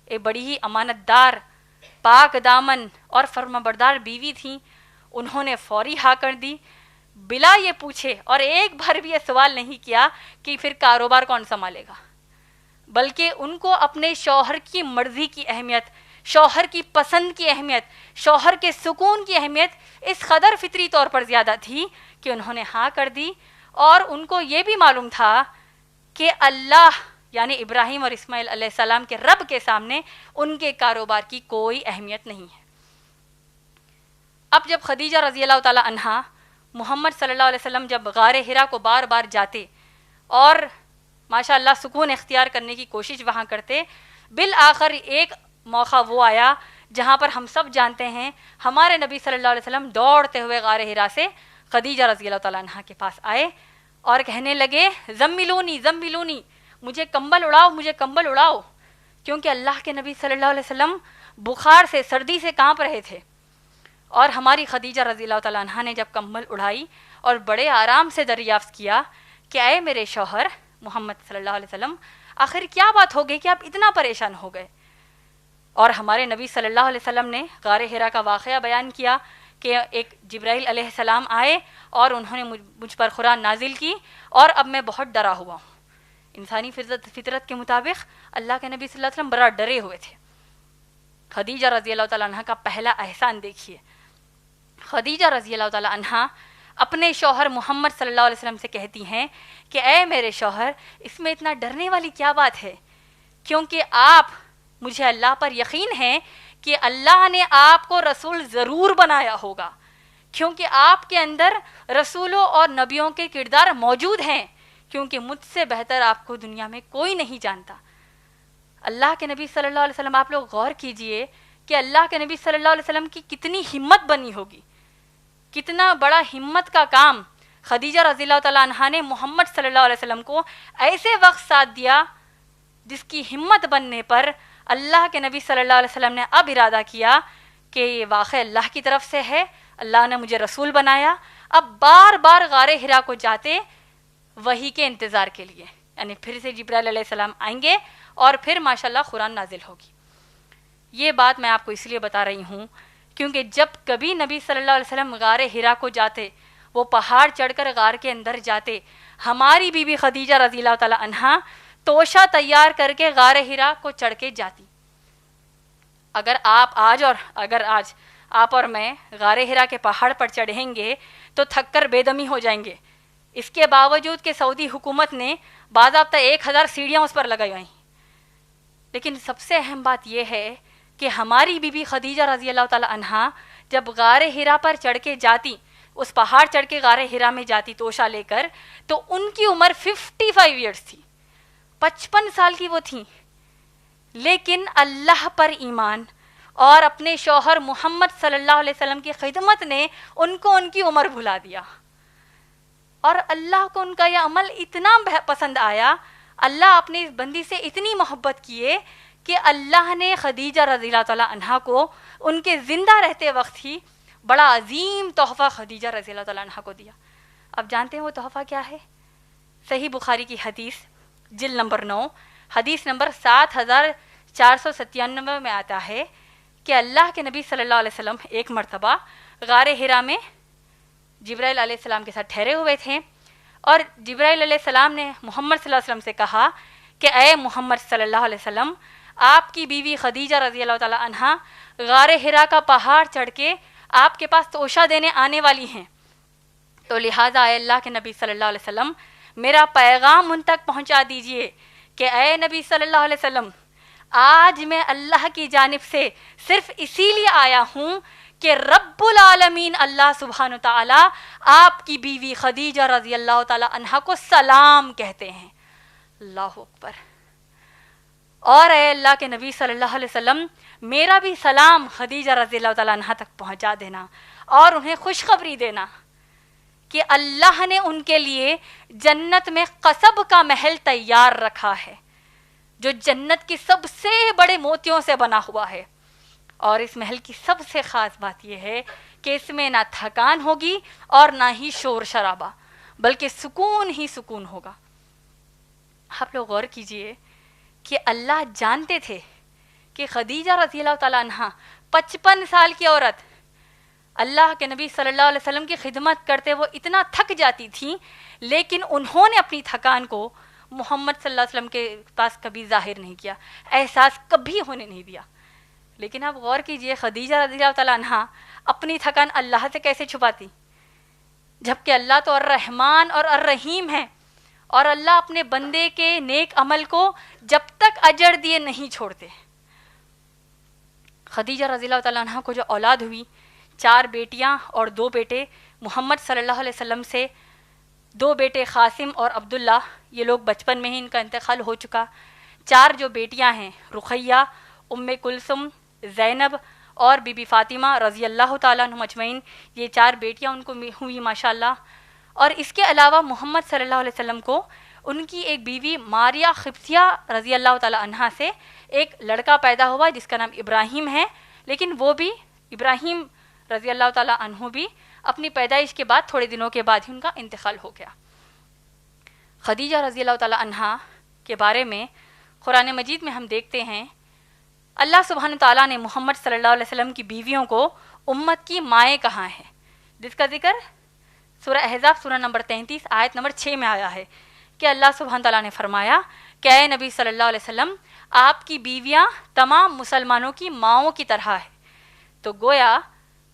ایک بڑی ہی امانت دار، پاک دامن اور فرمانبردار بیوی تھیں، انہوں نے فوری ہاں کر دی، بلا یہ پوچھے اور ایک بار بھی یہ سوال نہیں کیا کہ پھر کاروبار کون سنبھالے گا، بلکہ ان کو اپنے شوہر کی مرضی کی اہمیت، شوہر کی پسند کی اہمیت، شوہر کے سکون کی اہمیت اس قدر فطری طور پر زیادہ تھی کہ انہوں نے ہاں کر دی، اور ان کو یہ بھی معلوم تھا کہ اللہ یعنی ابراہیم اور اسماعیل علیہ السلام کے رب کے سامنے ان کے کاروبار کی کوئی اہمیت نہیں ہے۔ اب جب خدیجہ رضی اللہ تعالیٰ عنہ محمد صلی اللہ علیہ وسلم جب غار حرا کو بار بار جاتے اور ماشاءاللہ سکون اختیار کرنے کی کوشش وہاں کرتے، بالآخر ایک موقع وہ آیا جہاں پر ہم سب جانتے ہیں ہمارے نبی صلی اللہ علیہ وسلم دوڑتے ہوئے غار حرا سے خدیجہ رضی اللہ تعالیٰ عنہ کے پاس آئے اور کہنے لگے، زملونی زملونی، مجھے کمبل اڑاؤ، مجھے کمبل اڑاؤ، کیونکہ اللہ کے نبی صلی اللہ علیہ وسلم بخار سے، سردی سے کانپ رہے تھے، اور ہماری خدیجہ رضی اللہ تعالیٰ عنہ نے جب کمبل اڑائی اور بڑے آرام سے دریافت کیا کہ اے میرے شوہر محمد صلی اللہ علیہ وسلم، آخر کیا بات ہو گئی کہ آپ اتنا پریشان ہو گئے؟ اور ہمارے نبی صلی اللہ علیہ وسلم نے غار حرا کا واقعہ بیان کیا کہ ایک جبرائیل علیہ السلام آئے اور انہوں نے مجھ پر قرآن نازل کی، اور اب میں بہت ڈرا ہوا ہوں۔ انسانی فطرت کے مطابق اللہ کے نبی صلی اللہ علیہ وسلم بڑا ڈرے ہوئے تھے۔ خدیجہ رضی اللہ تعالیٰ عنہ کا پہلا احسان دیکھیے، خدیجہ رضی اللہ تعالیٰ عنہ اپنے شوہر محمد صلی اللہ علیہ وسلم سے کہتی ہیں کہ اے میرے شوہر، اس میں اتنا ڈرنے والی کیا بات ہے، کیونکہ آپ، مجھے اللہ پر یقین ہے کہ اللہ نے آپ کو رسول ضرور بنایا ہوگا، کیونکہ آپ کے اندر رسولوں اور نبیوں کے کردار موجود ہیں، کیونکہ مجھ سے بہتر آپ کو دنیا میں کوئی نہیں جانتا۔ اللہ کے نبی صلی اللہ علیہ وسلم، آپ لوگ غور کیجئے کہ اللہ کے نبی صلی اللہ علیہ وسلم کی کتنی ہمت بنی ہوگی، کتنا بڑا ہمت کا کام خدیجہ رضی اللہ تعالیٰ عنہا نے محمد صلی اللہ علیہ وسلم کو ایسے وقت ساتھ دیا جس کی ہمت بننے پر اللہ کے نبی صلی اللہ علیہ وسلم نے اب ارادہ کیا کہ یہ واقعہ اللہ کی طرف سے ہے، اللہ نے مجھے رسول بنایا۔ اب بار بار غار حرا کو جاتے وحی کے انتظار کے لیے، یعنی پھر سے جبرائیل علیہ السلام آئیں گے اور پھر ماشاءاللہ قرآن نازل ہوگی۔ یہ بات میں آپ کو اس لیے بتا رہی ہوں کیونکہ جب کبھی نبی صلی اللہ علیہ وسلم غار حرا کو جاتے، وہ پہاڑ چڑھ کر غار کے اندر جاتے، ہماری بی بی خدیجہ رضی اللہ تعالی عنہا توشہ تیار کر کے غار حرا کو چڑھ کے جاتی۔ اگر آج آپ اور میں غار حرا کے پہاڑ پر چڑھیں گے تو تھک کر بے دمی ہو جائیں گے، اس کے باوجود کہ سعودی حکومت نے باضابطہ 1000 سیڑھیاں اس پر لگائی ہوئی ہیں۔ لیکن سب سے اہم بات یہ ہے کہ ہماری بی بی خدیجہ رضی اللہ تعالی عنہا جب غار حرا پر چڑھ کے جاتی، اس پہاڑ چڑھ کے غار حرا میں جاتی توشہ لے کر، تو ان کی عمر 55 ایئرس تھی، 55 سال کی وہ تھیں، لیکن اللہ پر ایمان اور اپنے شوہر محمد صلی اللہ علیہ وسلم کی خدمت نے ان کو ان کی عمر بھلا دیا، اور اللہ کو ان کا یہ عمل اتنا پسند آیا، اللہ اپنی اس بندی سے اتنی محبت کیے کہ اللہ نے خدیجہ رضی اللہ تعالیٰ عنہا کو ان کے زندہ رہتے وقت ہی بڑا عظیم تحفہ خدیجہ رضی اللہ تعالیٰ عنہا کو دیا۔ اب جانتے ہیں وہ تحفہ کیا ہے؟ صحیح بخاری کی حدیث جلد نمبر 9 حدیث نمبر 7497 میں آتا ہے کہ اللہ کے نبی صلی اللہ علیہ وسلم ایک مرتبہ غار حرا میں جبرائیل علیہ السلام کے ساتھ ٹھہرے ہوئے تھے، اور جبرائیل علیہ السلام نے محمد صلی اللہ علیہ وسلم سے کہا کہ اے محمد صلی اللہ علیہ وسلم، آپ کی بیوی خدیجہ رضی اللہ تعالی عنہا غار حرا کا پہاڑ چڑھ کے آپ کے پاس توشہ دینے آنے والی ہیں، تو لہٰذا اے اللہ کے نبی صلی اللہ علیہ وسلم میرا پیغام ان تک پہنچا دیجئے کہ اے نبی صلی اللہ علیہ وسلم، آج میں اللہ کی جانب سے صرف اسی لیے آیا ہوں کہ رب العالمین اللہ سبحانہ تعالیٰ آپ کی بیوی خدیجہ رضی اللہ تعالی عنہا کو سلام کہتے ہیں۔ اللہ اکبر۔ اور اے اللہ کے نبی صلی اللہ علیہ وسلم میرا بھی سلام خدیجہ رضی اللہ تعالی عنہا تک پہنچا دینا اور انہیں خوشخبری دینا کہ اللہ نے ان کے لیے جنت میں قصب کا محل تیار رکھا ہے، جو جنت کی سب سے بڑے موتیوں سے بنا ہوا ہے، اور اس محل کی سب سے خاص بات یہ ہے کہ اس میں نہ تھکان ہوگی اور نہ ہی شور شرابہ، بلکہ سکون ہی سکون ہوگا۔ آپ لوگ غور کیجئے کہ اللہ جانتے تھے کہ خدیجہ رضی اللہ تعالیٰ عنہا 55 سال کی عورت اللہ کے نبی صلی اللہ علیہ وسلم کی خدمت کرتے وہ اتنا تھک جاتی تھیں، لیکن انہوں نے اپنی تھکان کو محمد صلی اللہ علیہ وسلم کے پاس کبھی ظاہر نہیں کیا، احساس کبھی ہونے نہیں دیا۔ لیکن آپ غور کیجئے خدیجہ رضی اللہ تعالیٰ عنہا اپنی تھکان اللہ سے کیسے چھپاتی، جبکہ اللہ تو الرحمن اور الرحیم ہے، اور اللہ اپنے بندے کے نیک عمل کو جب تک اجر دیے نہیں چھوڑتے۔ خدیجہ رضی اللہ تعالیٰ عنہ کو جو اولاد ہوئی، 4 بیٹیاں اور 2 بیٹے، محمد صلی اللہ علیہ وسلم سے 2 بیٹے قاسم اور عبداللہ، یہ لوگ بچپن میں ہی ان کا انتقال ہو چکا۔ 4 جو بیٹیاں ہیں، رقیہ، ام کلثوم، زینب اور بی بی فاطمہ رضی اللہ تعالیٰ عنہم اجمعین، یہ 4 بیٹیاں ان کو ہوئی ماشاءاللہ۔ اور اس کے علاوہ محمد صلی اللہ علیہ وسلم کو ان کی ایک بیوی ماریہ قبطیہ رضی اللہ تعالیٰ عنہا سے ایک لڑکا پیدا ہوا جس کا نام ابراہیم ہے، لیکن وہ بھی ابراہیم رضی اللہ تعالیٰ عنہ بھی اپنی پیدائش کے بعد تھوڑے دنوں کے بعد ہی ان کا انتقال ہو گیا۔ خدیجہ رضی اللہ تعالیٰ عنہا کے بارے میں قرآن مجید میں ہم دیکھتے ہیں اللہ سبحانہ تعالیٰ نے محمد صلی اللہ علیہ وسلم کی بیویوں کو امت کی مائیں کہا ہے، جس کا ذکر سورہ احزاب سورہ نمبر 33 آیت نمبر 6 میں آیا ہے کہ اللہ سبحانہ تعالیٰ نے فرمایا کہ اے نبی صلی اللہ علیہ وسلم، آپ کی بیویاں تمام مسلمانوں کی ماؤں کی طرح ہے۔ تو گویا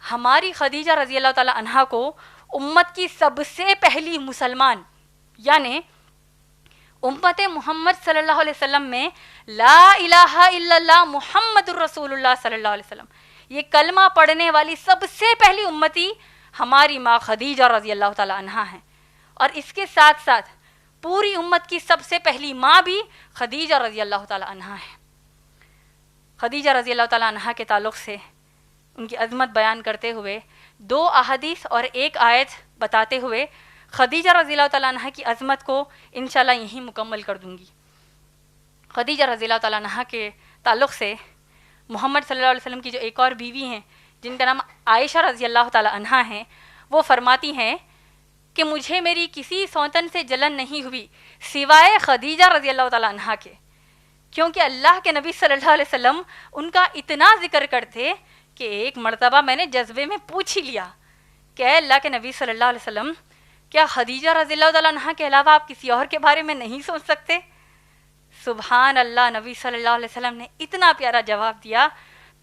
ہماری خدیجہ رضی اللہ تعالیٰ عنہا کو امت کی سب سے پہلی مسلمان، یعنی امت محمد صلی اللہ علیہ وسلم میں لا الہ الا اللہ محمد الرسول اللہ صلی اللہ علیہ وسلم، یہ کلمہ پڑھنے والی سب سے پہلی امتی ہماری ماں خدیجہ رضی اللہ تعالیٰ عنہا ہیں۔ اور اس کے ساتھ ساتھ پوری امت کی سب سے پہلی ماں بھی خدیجہ رضی اللہ تعالیٰ عنہا ہے۔ خدیجہ رضی اللہ تعالیٰ عنہا کے تعلق سے ان کی عظمت بیان کرتے ہوئے 2 احادیث اور 1 آیت بتاتے ہوئے خدیجہ رضی اللہ تعالیٰ عنہا کی عظمت کو انشاءاللہ یہیں مکمل کر دوں گی۔ خدیجہ رضی اللہ تعالیٰ عنہا کے تعلق سے محمد صلی اللہ علیہ وسلم کی جو ایک اور بیوی ہیں جن کا نام عائشہ رضی اللہ تعالیٰ عنہا ہیں، وہ فرماتی ہیں کہ مجھے میری کسی سوتن سے جلن نہیں ہوئی سوائے خدیجہ رضی اللہ تعالیٰ عنہا کے، کیونکہ اللہ کے نبی صلی اللہ علیہ وسلم ان کا اتنا ذکر کرتے کہ ایک مرتبہ میں نے جذبے میں پوچھ ہی لیا کہ اے اللہ کے نبی صلی اللہ علیہ وسلم، کیا خدیجہ رضی اللہ تعالیٰ عنہا کے علاوہ آپ کسی اور کے بارے میں نہیں سوچ سکتے؟ سبحان اللہ، نبی صلی اللہ علیہ وسلم نے اتنا پیارا جواب دیا،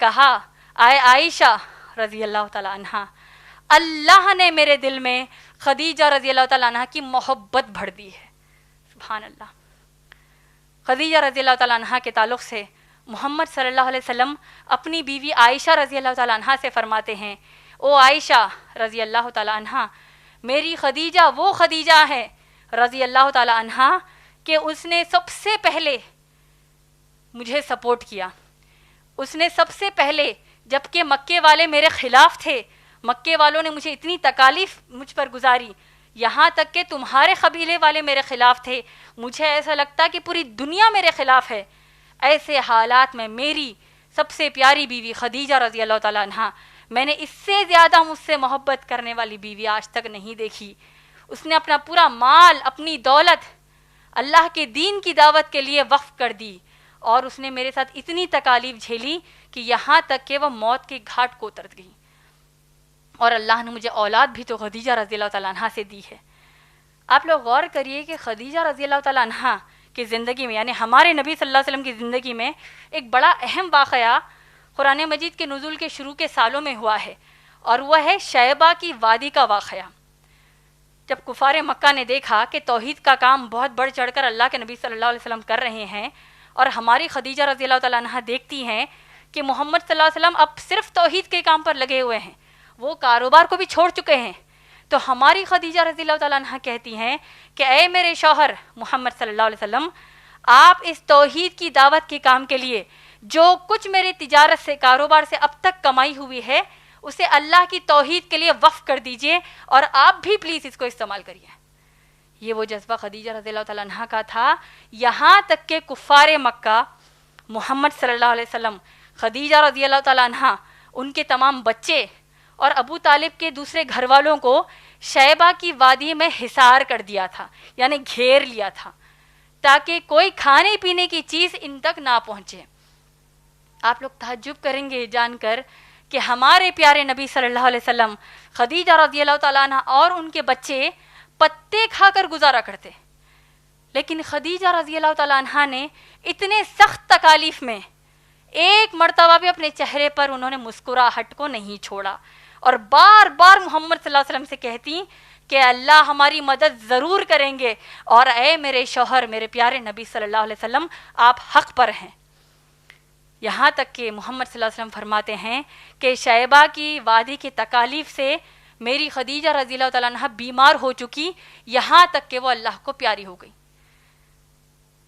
کہا اے عائشہ رضی اللہ تعالیٰ عنہا، اللہ نے میرے دل میں خدیجہ رضی اللہ تعالیٰ عنہا کی محبت بھر دی ہے۔ سبحان اللہ۔ خدیجہ رضی اللہ تعالیٰ عنہا کے تعلق سے محمد صلی اللہ علیہ وسلم اپنی بیوی عائشہ رضی اللہ تعالیٰ عنہا سے فرماتے ہیں، او عائشہ رضی اللہ تعالیٰ عنہا، میری خدیجہ وہ خدیجہ ہے رضی اللہ تعالیٰ عنہا کہ اس نے سب سے پہلے مجھے سپورٹ کیا، اس نے سب سے پہلے، جبکہ مکے والے میرے خلاف تھے، مکے والوں نے مجھے اتنی تکالیف مجھ پر گزاری، یہاں تک کہ تمہارے قبیلے والے میرے خلاف تھے، مجھے ایسا لگتا کہ پوری دنیا میرے خلاف ہے، ایسے حالات میں میری سب سے پیاری بیوی خدیجہ رضی اللہ تعالیٰ عنہا، میں نے اس سے زیادہ مجھ سے محبت کرنے والی بیوی آج تک نہیں دیکھی۔ اس نے اپنا پورا مال، اپنی دولت اللہ کے دین کی دعوت کے لیے وقف کر دی، اور اس نے میرے ساتھ اتنی تکالیف جھیلی کہ یہاں تک کہ وہ موت کے گھاٹ کو اتر گئی، اور اللہ نے مجھے اولاد بھی تو خدیجہ رضی اللہ تعالیٰ عنہا سے دی ہے۔ آپ لوگ غور کریے کہ خدیجہ رضی اللہ تعالیٰ عنہا کی زندگی میں، یعنی ہمارے نبی صلی اللہ علیہ وسلم کی زندگی میں ایک بڑا اہم واقعہ قرآن مجید کے نزول کے شروع کے سالوں میں ہوا ہے، اور وہ ہے شیبہ کی وادی کا واقعہ۔ جب کفار مکہ نے دیکھا کہ توحید کا کام بہت بڑھ چڑھ کر اللہ کے نبی صلی اللہ علیہ وسلم کر رہے ہیں، اور ہماری خدیجہ رضی اللہ تعالیٰ عنہا دیکھتی ہیں کہ محمد صلی اللہ علیہ وسلم اب صرف توحید کے کام پر لگے ہوئے ہیں، وہ کاروبار کو بھی چھوڑ چکے ہیں، تو ہماری خدیجہ رضی اللہ تعالیٰ عنہا کہتی ہیں کہ اے میرے شوہر محمد صلی اللہ علیہ وسلم، آپ اس توحید کی دعوت کے کام کے لیے جو کچھ میرے تجارت سے، کاروبار سے اب تک کمائی ہوئی ہے، اسے اللہ کی توحید کے لیے وقف کر دیجئے، اور آپ بھی پلیز اس کو استعمال کریے۔ یہ وہ جذبہ خدیجہ رضی اللہ تعالیٰ عنہا کا تھا، یہاں تک کہ کفار مکہ محمد صلی اللہ علیہ وسلم، خدیجہ رضی اللہ تعالیٰ عنہا، ان کے تمام بچے اور ابو طالب کے دوسرے گھر والوں کو شیبہ کی وادی میں حصار کر دیا تھا، یعنی گھیر لیا تھا، تاکہ کوئی کھانے پینے کی چیز ان تک نہ پہنچے۔ آپ لوگ تعجب کریں گے جان کر کہ ہمارے پیارے نبی صلی اللہ علیہ وسلم، خدیجہ رضی اللہ تعالیٰ عنہ اور ان کے بچے پتے کھا کر گزارا کرتے، لیکن خدیجہ رضی اللہ تعالیٰ عنہ نے اتنے سخت تکالیف میں ایک مرتبہ بھی اپنے چہرے پر انہوں نے مسکراہٹ کو نہیں چھوڑا، اور بار بار محمد صلی اللہ علیہ وسلم سے کہتی کہ اللہ ہماری مدد ضرور کریں گے، اور اے میرے شوہر، میرے پیارے نبی صلی اللہ علیہ وسلم، آپ حق پر ہیں۔ یہاں تک کہ محمد صلی اللہ علیہ وسلم فرماتے ہیں کہ شیبہ کی وادی کی تکالیف سے میری خدیجہ رضی اللہ تعالیٰ عنہ بیمار ہو چکی، یہاں تک کہ وہ اللہ کو پیاری ہو گئی۔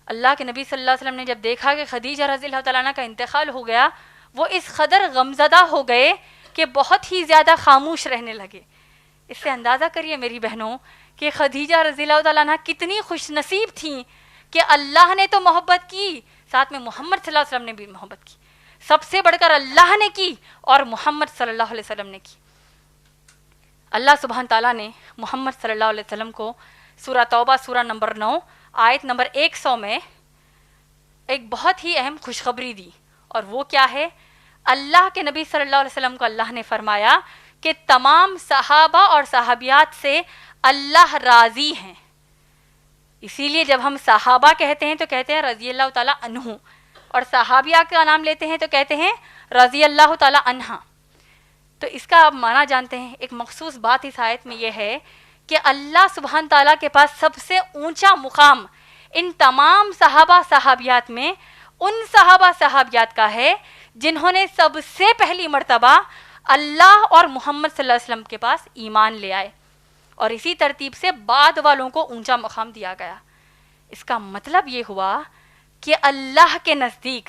اللہ کے نبی صلی اللہ علیہ وسلم نے جب دیکھا کہ خدیجہ رضی اللہ تعالیٰ عنہ کا انتقال ہو گیا، وہ اس قدر غمزدہ ہو گئے کہ بہت ہی زیادہ خاموش رہنے لگے۔ اس سے اندازہ کریے میری بہنوں کہ خدیجہ رضی اللہ تعالیٰ عنہ کتنی خوش نصیب تھیں کہ اللہ نے تو محبت کی، ساتھ میں محمد صلی اللہ علیہ وسلم نے بھی محبت کی، سب سے بڑھ کر اللہ نے کی اور محمد صلی اللہ علیہ وسلم نے کی۔ اللہ سبحانہ تعالیٰ نے محمد صلی اللہ علیہ وسلم کو سورہ توبہ سورہ نمبر 9 آیت نمبر 100 میں ایک بہت ہی اہم خوشخبری دی، اور وہ کیا ہے؟ اللہ کے نبی صلی اللہ علیہ وسلم کو اللہ نے فرمایا کہ تمام صحابہ اور صحابیات سے اللہ راضی ہیں۔ اسی لیے جب ہم صحابہ کہتے ہیں تو کہتے ہیں رضی اللہ تعالیٰ عنہ، اور صحابیہ کا نام لیتے ہیں تو کہتے ہیں رضی اللہ تعالیٰ عنہ۔ تو اس کا آپ معنی جانتے ہیں؟ ایک مخصوص بات اس آیت میں یہ ہے کہ اللہ سبحانہ تعالیٰ کے پاس سب سے اونچا مقام ان تمام صحابہ صحابیات میں ان صحابہ صحابیات کا ہے جنہوں نے سب سے پہلی مرتبہ اللہ اور محمد صلی اللہ علیہ وسلم کے پاس ایمان لے آئے، اور اسی ترتیب سے بعد والوں کو اونچا مقام دیا گیا۔ اس کا مطلب یہ ہوا کہ اللہ کے نزدیک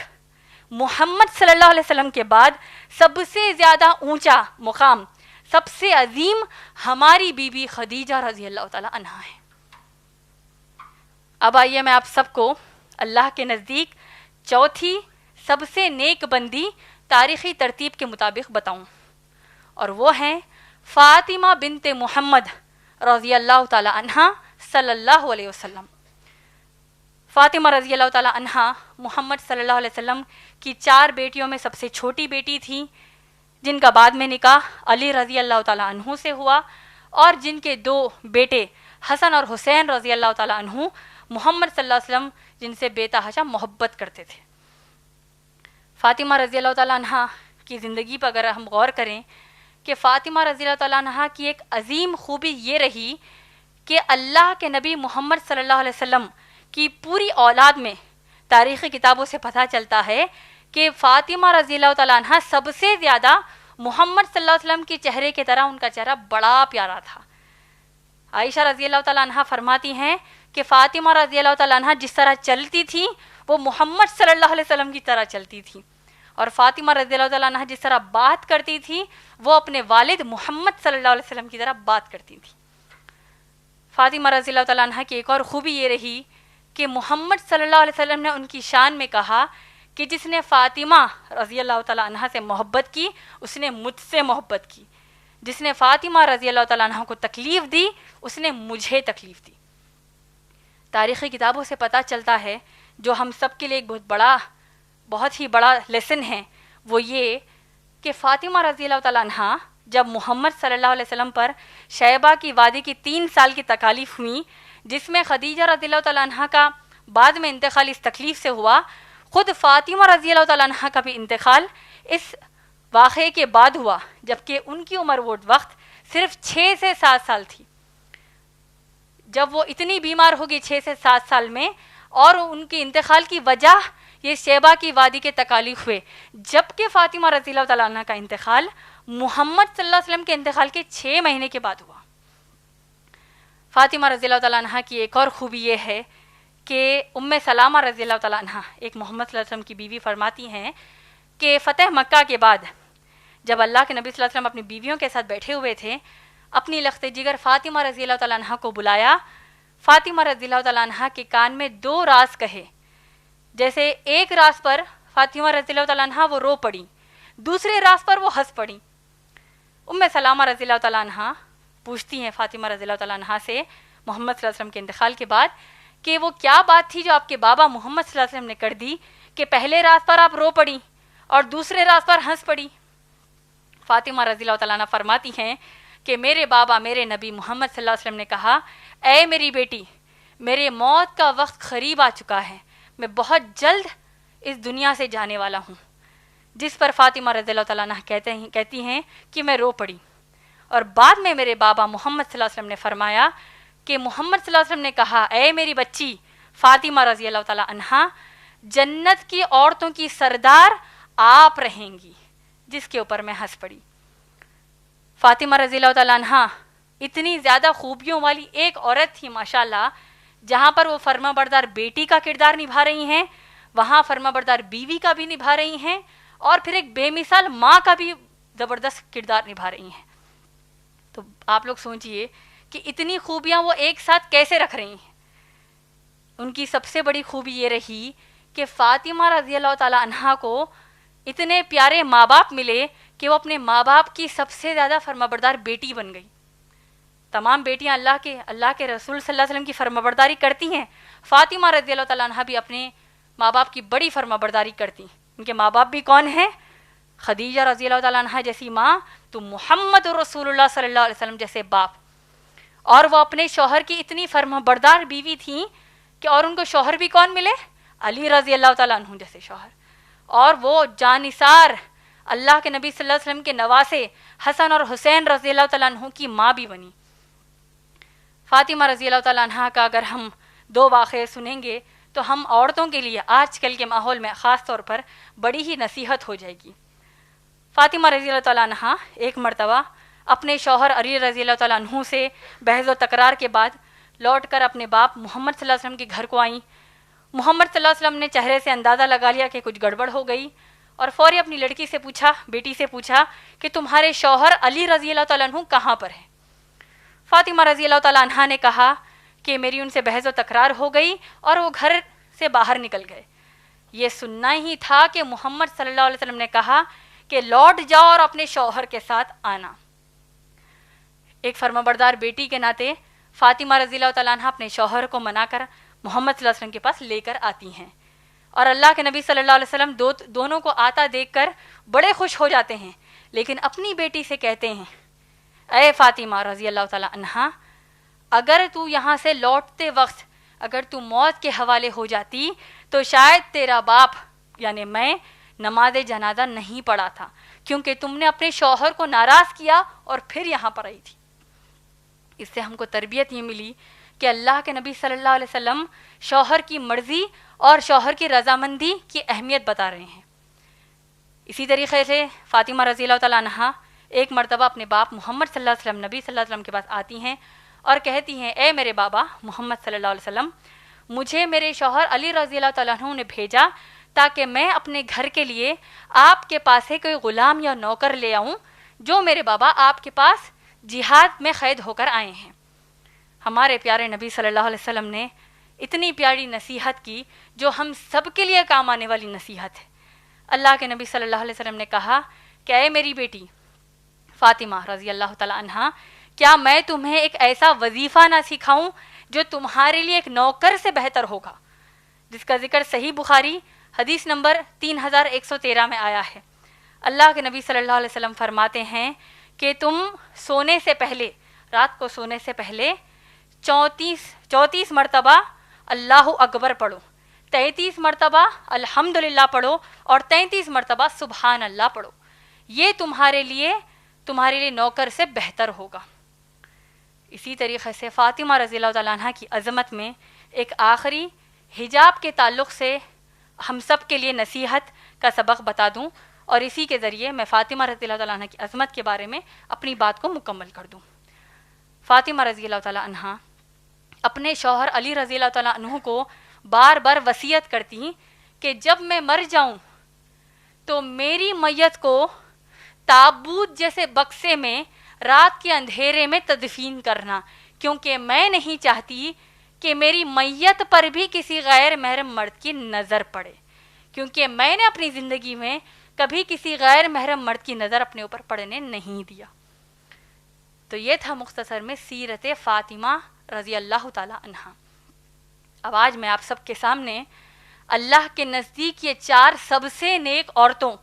محمد صلی اللہ علیہ وسلم کے بعد سب سے زیادہ اونچا مقام، سب سے عظیم ہماری بیوی خدیجہ رضی اللہ تعالیٰ عنہا ہے۔ اب آئیے میں آپ سب کو اللہ کے نزدیک چوتھی سب سے نیک بندی تاریخی ترتیب کے مطابق بتاؤں، اور وہ ہیں فاطمہ بنت محمد رضی اللہ تعالیٰ عنہا صلی اللہ علیہ وسلم۔ فاطمہ رضی اللہ تعالیٰ عنہا محمد صلی اللہ علیہ وسلم کی 4 بیٹیوں میں سب سے چھوٹی بیٹی تھی، جن کا بعد میں نکاح علی رضی اللہ تعالیٰ عنہ سے ہوا، اور جن کے 2 بیٹے حسن اور حسین رضی اللہ تعالیٰ عنہ محمد صلی اللہ علیہ وسلم جن سے بے تحاشا محبت کرتے تھے۔ فاطمہ رضی اللہ تعالیٰ عنہ کی زندگی پر اگر ہم غور کریں کہ فاطمہ رضی اللہ تعالیٰ عنہ کی ایک عظیم خوبی یہ رہی کہ اللہ کے نبی محمد صلی اللہ علیہ وسلم کی پوری اولاد میں تاریخی کتابوں سے پتہ چلتا ہے کہ فاطمہ رضی اللہ تعالیٰ عنہ سب سے زیادہ محمد صلی اللہ علیہ وسلم کے چہرے کی طرح ان کا چہرہ بڑا پیارا تھا۔ عائشہ رضی اللہ تعالیٰ عنہ فرماتی ہیں کہ فاطمہ رضی اللہ تعالیٰ عنہ جس طرح چلتی تھی وہ محمد صلی اللہ علیہ وسلم کی طرح چلتی تھی، اور فاطمہ رضی اللہ تعالیٰ عنہ جس طرح بات کرتی تھی وہ اپنے والد محمد صلی اللہ علیہ وسلم کی طرح بات کرتی تھی۔ فاطمہ رضی اللہ تعالیٰ عنہ کی ایک اور خوبی یہ رہی کہ محمد صلی اللہ علیہ وسلم نے ان کی شان میں کہا کہ جس نے فاطمہ رضی اللہ تعالیٰ عنہ سے محبت کی اس نے مجھ سے محبت کی، جس نے فاطمہ رضی اللہ تعالیٰ عنہ کو تکلیف دی اس نے مجھے تکلیف دی۔ تاریخی کتابوں سے پتہ چلتا ہے جو ہم سب کے لیے ایک بہت ہی بڑا لیسن ہے، وہ یہ کہ فاطمہ رضی اللہ تعالیٰ عنہ جب محمد صلی اللہ علیہ وسلم پر شیبہ کی وادی کی 3 سال کی تکالیف ہوئیں، جس میں خدیجہ رضی اللہ تعالیٰ عنہ کا بعد میں انتقال اس تکلیف سے ہوا، خود فاطمہ رضی اللہ تعالیٰ عنہ کا بھی انتقال اس واقعے کے بعد ہوا، جبکہ ان کی عمر وہ وقت صرف 6 سے 7 سال تھی۔ جب وہ اتنی بیمار ہوگی 6 سے 7 سال میں، اور ان کے انتقال کی وجہ یہ شیبہ کی وادی کے تکالیف ہوئے، جبکہ فاطمہ رضی اللہ تعالیٰ عنہ کا انتقال محمد صلی اللہ علیہ وسلم کے انتقال کے 6 مہینے کے بعد ہوا۔ فاطمہ رضی اللہ تعالیٰ عنہ کی ایک اور خوبی یہ ہے کہ ام سلامہ رضی اللہ تعالیٰ عنہ ایک محمد صلی اللہ علیہ وسلم کی بیوی فرماتی ہیں کہ فتح مکہ کے بعد جب اللہ کے نبی صلی اللہ علیہ وسلم اپنی بیویوں کے ساتھ بیٹھے ہوئے تھے، اپنی لخت جگر فاطمہ رضی اللہ تعالیٰ عنہ کو بلایا، فاطمہ رضی اللہ تعالیٰ عنہ کے کان میں 2 راز کہے۔ جیسے ایک راز پر فاطمہ رضی اللہ تعالیٰ عنہ وہ رو پڑی، دوسرے راز پر وہ ہنس پڑی۔ ام سلامہ رضی اللہ تعالیٰ عنہ پوچھتی ہیں فاطمہ رضی اللہ تعالیٰ عنہ سے محمد صلی اللہ علیہ وسلم کے انتقال کے بعد کہ وہ کیا بات تھی جو آپ کے بابا محمد صلی اللہ علیہ وسلم نے کر دی کہ پہلے راز پر آپ رو پڑی اور دوسرے راز پر ہنس پڑی۔ فاطمہ رضی اللہ تعالیٰ عنہ فرماتی ہیں کہ میرے بابا میرے نبی محمد صلی اللہ علیہ وسلم نے کہا، اے میری بیٹی، میرے موت کا وقت قریب آ چکا ہے، میں بہت جلد اس دنیا سے جانے والا ہوں۔ جس پر فاطمہ رضی اللہ تعالیٰ عنہ کہتی ہیں کہ میں رو پڑی، اور بعد میں میرے بابا محمد صلی اللہ علیہ وسلم نے فرمایا کہ محمد صلی اللہ علیہ وسلم نے کہا، اے میری بچی فاطمہ رضی اللہ تعالیٰ عنہ، جنت کی عورتوں کی سردار آپ رہیں گی، جس کے اوپر میں ہنس پڑی۔ فاطمہ رضی اللہ تعالیٰ عنہ اتنی زیادہ خوبیوں والی ایک عورت تھی ماشاءاللہ، جہاں پر وہ فرما بردار بیٹی کا کردار نبھا رہی ہیں، وہاں فرما بردار بیوی کا بھی نبھا رہی ہیں، اور پھر ایک بے مثال ماں کا بھی زبردست کردار نبھا رہی ہیں۔ تو آپ لوگ سوچئے کہ اتنی خوبیاں وہ ایک ساتھ کیسے رکھ رہی ہیں۔ ان کی سب سے بڑی خوبی یہ رہی کہ فاطمہ رضی اللہ تعالیٰ عنہ کو اتنے پیارے ماں باپ ملے کہ وہ اپنے ماں باپ کی سب سے زیادہ فرمانبردار بیٹی بن گئی۔ تمام بیٹیاں اللہ کے رسول صلی اللہ علیہ وسلم کی فرمانبرداری کرتی ہیں، فاطمہ رضی اللہ تعالیٰ عنہ بھی اپنے ماں باپ کی بڑی فرمانبرداری کرتی۔ ان کے ماں باپ بھی کون ہیں؟ خدیجہ رضی اللہ تعالیٰ عنہ جیسی ماں، تو محمد رسول اللہ صلی اللہ علیہ وسلم جیسے باپ، اور وہ اپنے شوہر کی اتنی فرمانبردار بیوی تھیں کہ اور ان کو شوہر بھی کون ملے؟ علی رضی اللہ تعالیٰ عنہ جیسے شوہر، اور وہ جانثار اللہ کے نبی صلی اللہ علیہ وسلم کے نواسے حسن اور حسین رضی اللہ تعالیٰ عنہ کی ماں بھی بنی۔ فاطمہ رضی اللہ تعالیٰ عنہ کا اگر ہم 2 واقعے سنیں گے تو ہم عورتوں کے لیے آج کل کے ماحول میں خاص طور پر بڑی ہی نصیحت ہو جائے گی۔ فاطمہ رضی اللہ تعالیٰ عنہ ایک مرتبہ اپنے شوہر علی رضی اللہ تعالیٰ عنہ سے بحث و تکرار کے بعد لوٹ کر اپنے باپ محمد صلی اللہ علیہ وسلم کے گھر کو آئیں۔ محمد صلی اللہ علیہ وسلم نے چہرے سے اندازہ لگا لیا کہ کچھ گڑبڑ ہو گئی، اور فوری اپنی لڑکی سے پوچھا، بیٹی سے پوچھا کہ تمہارے شوہر علی رضی اللہ تعالیٰ عنہ کہاں پر ہیں؟ فاطمہ رضی اللہ تعالیٰ عنہ نے کہا کہ میری ان سے بحث و تکرار ہو گئی اور وہ گھر سے باہر نکل گئے۔ یہ سننا ہی تھا کہ محمد صلی اللہ علیہ وسلم نے کہا کہ لوٹ جاؤ اور اپنے شوہر کے ساتھ آنا۔ ایک فرمانبردار بیٹی کے ناطے فاطمہ رضی اللہ تعالیٰ عنہ اپنے شوہر کو منا کر محمد صلی اللہ علیہ وسلم کے پاس لے کر آتی ہیں، اور اللہ کے نبی صلی اللہ علیہ وسلم دونوں کو آتا دیکھ کر بڑے خوش ہو جاتے ہیں، لیکن اپنی بیٹی سے کہتے ہیں، اے فاطمہ رضی اللہ تعالیٰ عنہ، اگر تو یہاں سے لوٹتے وقت اگر تو موت کے حوالے ہو جاتی تو شاید تیرا باپ یعنی میں نماز جنازہ نہیں پڑھا تھا، کیونکہ تم نے اپنے شوہر کو ناراض کیا اور پھر یہاں پر آئی تھی۔ اس سے ہم کو تربیت یہ ملی کہ اللہ کے نبی صلی اللہ علیہ وسلم شوہر کی مرضی اور شوہر کی رضامندی کی اہمیت بتا رہے ہیں۔ اسی طریقے سے فاطمہ رضی اللہ تعالیٰ عنہ ایک مرتبہ اپنے باپ محمد صلی اللہ علیہ وسلم نبی صلی اللہ علیہ وسلم کے پاس آتی ہیں اور کہتی ہیں، اے میرے بابا محمد صلی اللہ علیہ وسلم، مجھے میرے شوہر علی رضی اللہ تعالیٰ عنہ نے بھیجا تاکہ میں اپنے گھر کے لیے آپ کے پاس سے کوئی غلام یا نوکر لے آؤں جو میرے بابا آپ کے پاس جہاد میں قید ہو کر آئے ہیں۔ ہمارے پیارے نبی صلی اللہ علیہ وسلم نے اتنی پیاری نصیحت کی جو ہم سب کے لیے کام آنے والی نصیحت ہے۔ اللہ کے نبی صلی اللہ علیہ وسلم نے کہا کہ اے میری بیٹی فاطمہ رضی اللہ تعالیٰ عنہ، کیا میں تمہیں ایک ایسا وظیفہ نہ سکھاؤں جو تمہارے لیے ایک نوکر سے بہتر ہوگا، جس کا ذکر صحیح بخاری حدیث نمبر 3113 میں آیا ہے۔ اللہ کے نبی صلی اللہ علیہ وسلم فرماتے ہیں کہ تم سونے سے پہلے، رات کو سونے سے پہلے 34 مرتبہ اللہ اکبر پڑھو، 33 مرتبہ الحمدللہ پڑھو اور 33 مرتبہ سبحان اللہ پڑھو، یہ تمہارے لیے نوکر سے بہتر ہوگا۔ اسی طریقے سے فاطمہ رضی اللہ تعالیٰ عنہ کی عظمت میں ایک آخری حجاب کے تعلق سے ہم سب کے لیے نصیحت کا سبق بتا دوں، اور اسی کے ذریعے میں فاطمہ رضی اللہ تعالیٰ عنہ کی عظمت کے بارے میں اپنی بات کو مکمل کر دوں۔ فاطمہ رضی اللہ تعالیٰ عنہ اپنے شوہر علی رضی اللہ تعالیٰ عنہ کو بار بار وصیت کرتی کہ جب میں مر جاؤں تو میری میت کو تابوت جیسے بکسے میں رات کے اندھیرے میں تدفین کرنا، کیونکہ میں نہیں چاہتی کہ میری میت پر بھی کسی غیر محرم مرد کی نظر پڑے، کیونکہ میں نے اپنی زندگی میں کبھی کسی غیر محرم مرد کی نظر اپنے اوپر پڑنے نہیں دیا۔ تو یہ تھا مختصر میں سیرت فاطمہ رضی اللہ تعالی عنہا۔ اب آج میں آپ سب کے سامنے اللہ کے نزدیک یہ 4 سب سے نیک عورتوں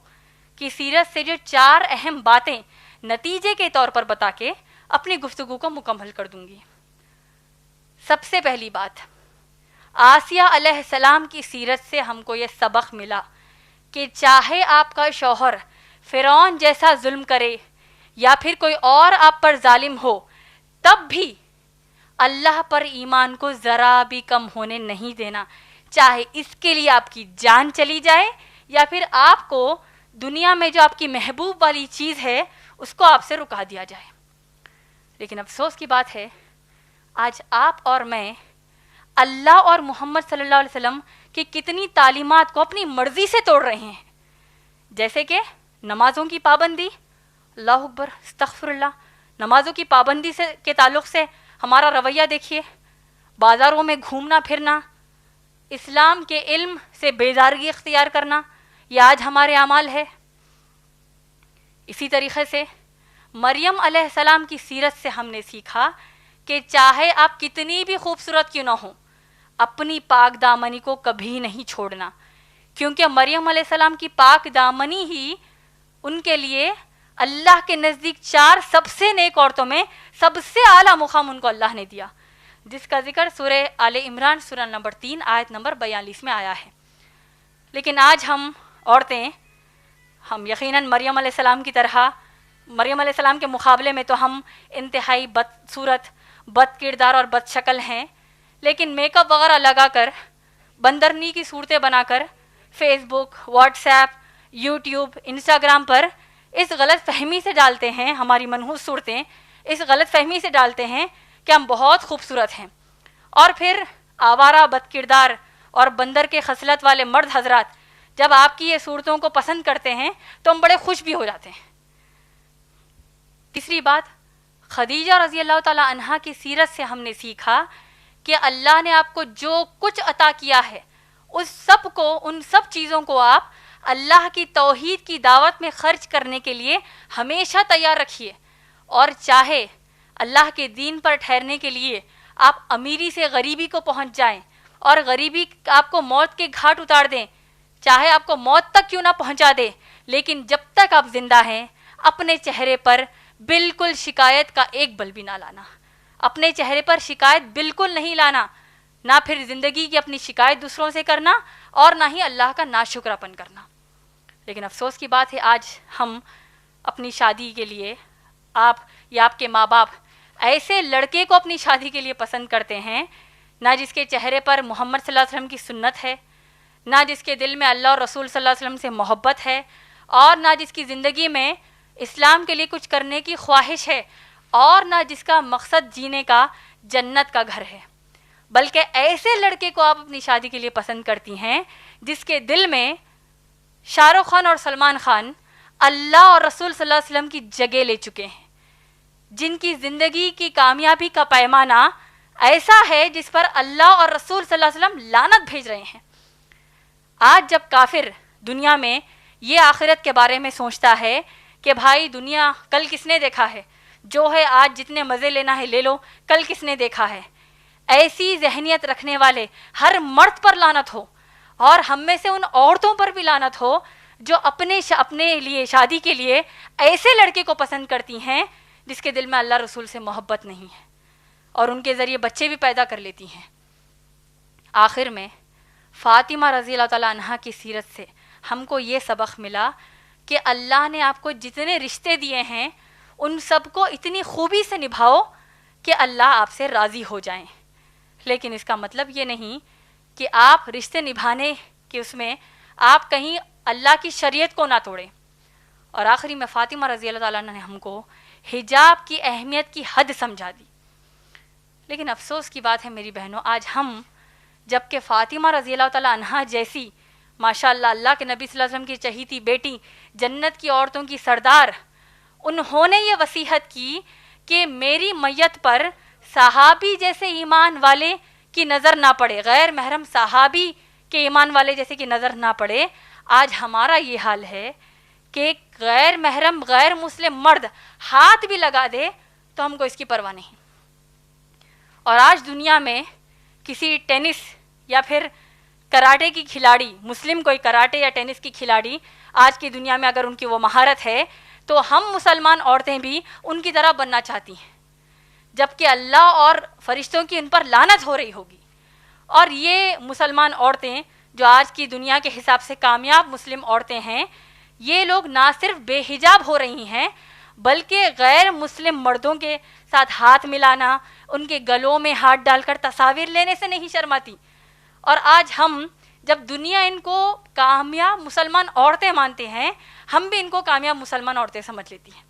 کی سیرت سے جو 4 اہم باتیں نتیجے کے طور پر بتا کے اپنی گفتگو کو مکمل کر دوں گی۔ سب سے پہلی بات، آسیہ علیہ السلام کی سیرت سے ہم کو یہ سبق ملا کہ چاہے آپ کا شوہر فرعون جیسا ظلم کرے یا پھر کوئی اور آپ پر ظالم ہو، تب بھی اللہ پر ایمان کو ذرا بھی کم ہونے نہیں دینا، چاہے اس کے لیے آپ کی جان چلی جائے یا پھر آپ کو دنیا میں جو آپ کی محبوب والی چیز ہے اس کو آپ سے رکا دیا جائے۔ لیکن افسوس کی بات ہے، آج آپ اور میں اللہ اور محمد صلی اللہ علیہ وسلم کی کتنی تعلیمات کو اپنی مرضی سے توڑ رہے ہیں، جیسے کہ نمازوں کی پابندی، اللہ اکبر استغفر اللہ، نمازوں کی پابندی سے کے تعلق سے ہمارا رویہ دیکھیے، بازاروں میں گھومنا پھرنا، اسلام کے علم سے بیزارگی اختیار کرنا، یہ آج ہمارے اعمال ہے۔ اسی طریقے سے مریم علیہ السلام کی سیرت سے ہم نے سیکھا کہ چاہے آپ کتنی بھی خوبصورت کیوں نہ ہوں، اپنی پاک دامنی کو کبھی نہیں چھوڑنا، کیونکہ مریم علیہ السلام کی پاک دامنی ہی ان کے لیے اللہ کے نزدیک 4 سب سے نیک عورتوں میں سب سے اعلیٰ مقام ان کو اللہ نے دیا، جس کا ذکر سورہ آل عمران سورہ نمبر 3 آیت نمبر 42 میں آیا ہے۔ لیکن آج ہم عورتیں، ہم یقیناً مریم علیہ السلام کی طرح، مریم علیہ السلام کے مقابلے میں تو ہم انتہائی بدصورت، بد کردار اور بد شکل ہیں، لیکن میک اپ وغیرہ لگا کر، بندرنی کی صورتیں بنا کر فیس بک، واٹس ایپ، یوٹیوب، انسٹاگرام پر اس غلط فہمی سے ڈالتے ہیں، ہماری منحوس صورتیں اس غلط فہمی سے ڈالتے ہیں کہ ہم بہت خوبصورت ہیں، اور پھر آوارہ بد کردار اور بندر کے خصلت والے مرد حضرات جب آپ کی یہ صورتوں کو پسند کرتے ہیں تو ہم بڑے خوش بھی ہو جاتے ہیں۔ تیسری بات، خدیجہ رضی اللہ تعالی عنہا کی سیرت سے ہم نے سیکھا کہ اللہ نے آپ کو جو کچھ عطا کیا ہے ان سب چیزوں کو آپ اللہ کی توحید کی دعوت میں خرچ کرنے کے لیے ہمیشہ تیار رکھیے، اور چاہے اللہ کے دین پر ٹھہرنے کے لیے آپ امیری سے غریبی کو پہنچ جائیں اور غریبی آپ کو موت کے گھاٹ اتار دیں، چاہے آپ کو موت تک کیوں نہ پہنچا دے، لیکن جب تک آپ زندہ ہیں اپنے چہرے پر بالکل شکایت کا ایک بل بھی نہ لانا، اپنے چہرے پر شکایت بالکل نہیں لانا، نہ پھر زندگی کی اپنی شکایت دوسروں سے کرنا اور نہ ہی اللہ کا ناشکراپن کرنا۔ لیکن افسوس کی بات ہے آج ہم اپنی شادی کے لیے، آپ یا آپ کے ماں باپ ایسے لڑکے کو اپنی شادی کے لیے پسند کرتے ہیں نہ جس کے چہرے پر محمد صلی اللہ علیہ وسلم کی سنت ہے، نہ جس کے دل میں اللہ اور رسول صلی اللہ علیہ وسلم سے محبت ہے، اور نہ جس کی زندگی میں اسلام کے لیے کچھ کرنے کی خواہش ہے، اور نہ جس کا مقصد جینے کا جنت کا گھر ہے، بلکہ ایسے لڑکے کو آپ اپنی شادی کے لیے پسند کرتی ہیں جس کے دل میں شاہ رخ خان اور سلمان خان اللہ اور رسول صلی اللہ علیہ وسلم کی جگہ لے چکے ہیں، جن کی زندگی کی کامیابی کا پیمانہ ایسا ہے جس پر اللہ اور رسول صلی اللہ علیہ وسلم لعنت بھیج رہے ہیں۔ آج جب کافر دنیا میں یہ آخرت کے بارے میں سوچتا ہے کہ بھائی دنیا کل کس نے دیکھا ہے، جو ہے آج جتنے مزے لینا ہے لے لو، کل کس نے دیکھا ہے، ایسی ذہنیت رکھنے والے ہر مرد پر لعنت ہو، اور ہم میں سے ان عورتوں پر بھی لعنت ہو جو اپنے لیے شادی کے لیے ایسے لڑکے کو پسند کرتی ہیں جس کے دل میں اللہ رسول سے محبت نہیں ہے، اور ان کے ذریعے بچے بھی پیدا کر لیتی ہیں۔ آخر میں فاطمہ رضی اللہ تعالیٰ عنہا کی سیرت سے ہم کو یہ سبق ملا کہ اللہ نے آپ کو جتنے رشتے دیے ہیں ان سب کو اتنی خوبی سے نبھاؤ کہ اللہ آپ سے راضی ہو جائیں، لیکن اس کا مطلب یہ نہیں کہ آپ رشتے نبھانے کے اس میں آپ کہیں اللہ کی شریعت کو نہ توڑیں۔ اور آخری میں فاطمہ رضی اللہ تعالیٰ عنہ نے ہم کو حجاب کی اہمیت کی حد سمجھا دی، لیکن افسوس کی بات ہے میری بہنوں، آج ہم جبکہ فاطمہ رضی اللہ تعالیٰ عنہا جیسی ماشاءاللہ اللہ کے نبی صلی اللہ علیہ وسلم کی چہیتی بیٹی، جنت کی عورتوں کی سردار، انہوں نے یہ وصیحت کی کہ میری میت پر صحابی جیسے ایمان والے کی نظر نہ پڑے، غیر محرم صحابی کے ایمان والے جیسے کی نظر نہ پڑے۔ آج ہمارا یہ حال ہے کہ غیر محرم غیر مسلم مرد ہاتھ بھی لگا دے تو ہم کو اس کی پرواہ نہیں۔ اور آج دنیا میں کسی ٹینس یا پھر کراٹے کی کھلاڑی، مسلم کوئی کراٹے یا ٹینس کی کھلاڑی آج کی دنیا میں اگر ان کی وہ مہارت ہے تو ہم مسلمان عورتیں بھی ان کی طرح بننا چاہتی ہیں، جبکہ اللہ اور فرشتوں کی ان پر لعنت ہو رہی ہوگی۔ اور یہ مسلمان عورتیں جو آج کی دنیا کے حساب سے کامیاب مسلم عورتیں ہیں، یہ لوگ نہ صرف بے حجاب ہو رہی ہیں بلکہ غیر مسلم مردوں کے ساتھ ہاتھ ملانا، ان کے گلوں میں ہاتھ ڈال کر تصاویر لینے سے نہیں شرماتی۔ اور آج ہم جب دنیا ان کو کامیاب مسلمان عورتیں مانتے ہیں، ہم بھی ان کو کامیاب مسلمان عورتیں سمجھ لیتی ہیں۔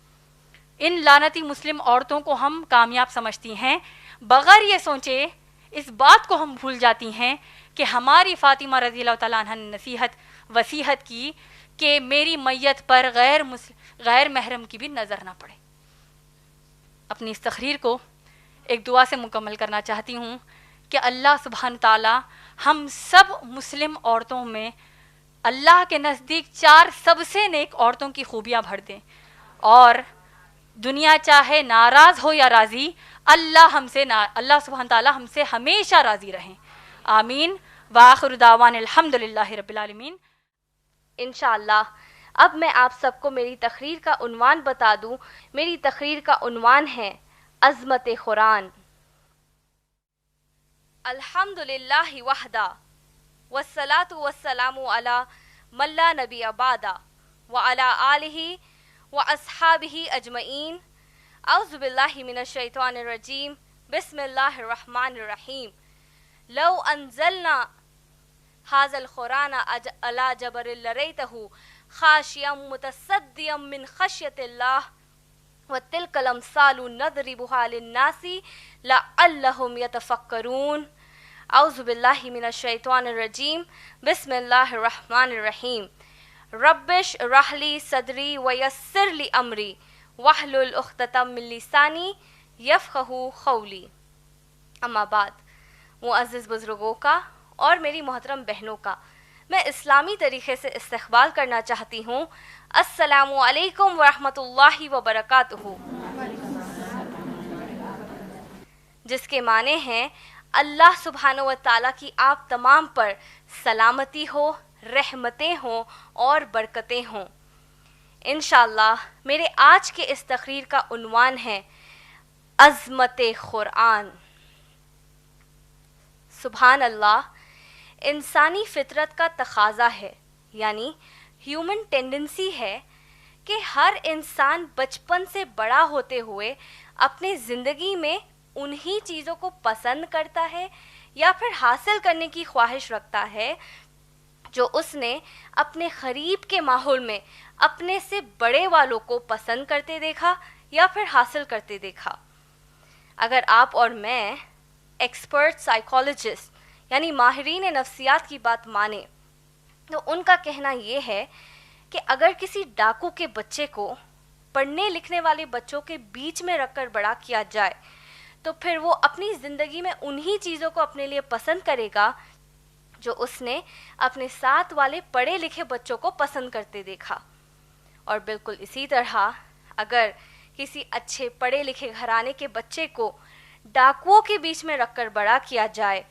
ان لعنتی مسلم عورتوں کو ہم کامیاب سمجھتی ہیں، بغیر یہ سوچے اس بات کو ہم بھول جاتی ہیں کہ ہماری فاطمہ رضی اللہ تعالیٰ عنہ نے وصیحت کی کہ میری میت پر غیر محرم کی بھی نظر نہ پڑے۔ اپنی اس تقریر کو ایک دعا سے مکمل کرنا چاہتی ہوں کہ اللہ سبحانہ تعالیٰ ہم سب مسلم عورتوں میں اللہ کے نزدیک 4 سب سے نیک عورتوں کی خوبیاں بھر دیں، اور دنیا چاہے ناراض ہو یا راضی، اللہ سبحانہ تعالیٰ ہم سے ہمیشہ راضی رہیں۔ آمین۔ وآخر دعوان الحمدللہ رب العالمین۔ انشاءاللہ اب میں آپ سب کو میری تقریر کا عنوان بتا دوں۔ میری تقریر کا عنوان ہے عظمت قرآن۔ الحمدللہ وحدہ والصلاة والسلام علی من لا نبی بعدہ وعلی آلہ واصحابہ اجمعین۔ اعوذ باللہ من الشیطان الرجیم، بسم اللہ الرحمن الرحیم۔ لو انزلنا هذا القرآن على جبل لرأيته خاشعا متصدعا من خشية الله وتلك الأمثال نضربها للناس لعلهم يتفكرون۔ اعوذ باللہ من الشیطان الرجیم، بسم اللہ الرحمن الرحیم، ربش اشرح لی صدری ویسر لی امری واحلل عقدۃ من لسانی یفقہوا قولی۔ اما بعد، معزز بزرگوں کا اور میری محترم بہنوں کا میں اسلامی طریقے سے استقبال کرنا چاہتی ہوں۔ السلام علیکم ورحمۃ اللہ وبرکاتہ، جس کے معنی ہیں اللہ سبحانہ و تعالیٰ کی آپ تمام پر سلامتی ہو، رحمتیں ہوں اور برکتیں ہوں۔ انشاءاللہ میرے آج کے اس تقریر کا عنوان ہے عظمت قرآن۔ سبحان اللہ، انسانی فطرت کا تقاضا ہے، یعنی ہیومن ٹینڈنسی ہے کہ ہر انسان بچپن سے بڑا ہوتے ہوئے اپنی زندگی میں انہی چیزوں کو پسند کرتا ہے یا پھر حاصل کرنے کی خواہش رکھتا ہے جو اس نے اپنے قریب کے ماحول میں اپنے سے بڑے والوں کو پسند کرتے دیکھا یا پھر حاصل کرتے دیکھا۔ اگر آپ اور میں ایکسپرٹ سائیکالوجسٹ یعنی ماہرین نفسیات کی بات مانیں تو ان کا کہنا یہ ہے کہ اگر کسی ڈاکو کے بچے کو پڑھنے لکھنے والے بچوں کے بیچ میں رکھ کر بڑا کیا جائے تو پھر وہ اپنی زندگی میں انہی چیزوں کو اپنے لیے پسند کرے گا جو اس نے اپنے ساتھ والے پڑھے لکھے بچوں کو پسند کرتے دیکھا۔ اور بالکل اسی طرح اگر کسی اچھے پڑھے لکھے گھرانے کے بچے کو ڈاکوؤں کے بیچ میں رکھ کر بڑا کیا جائے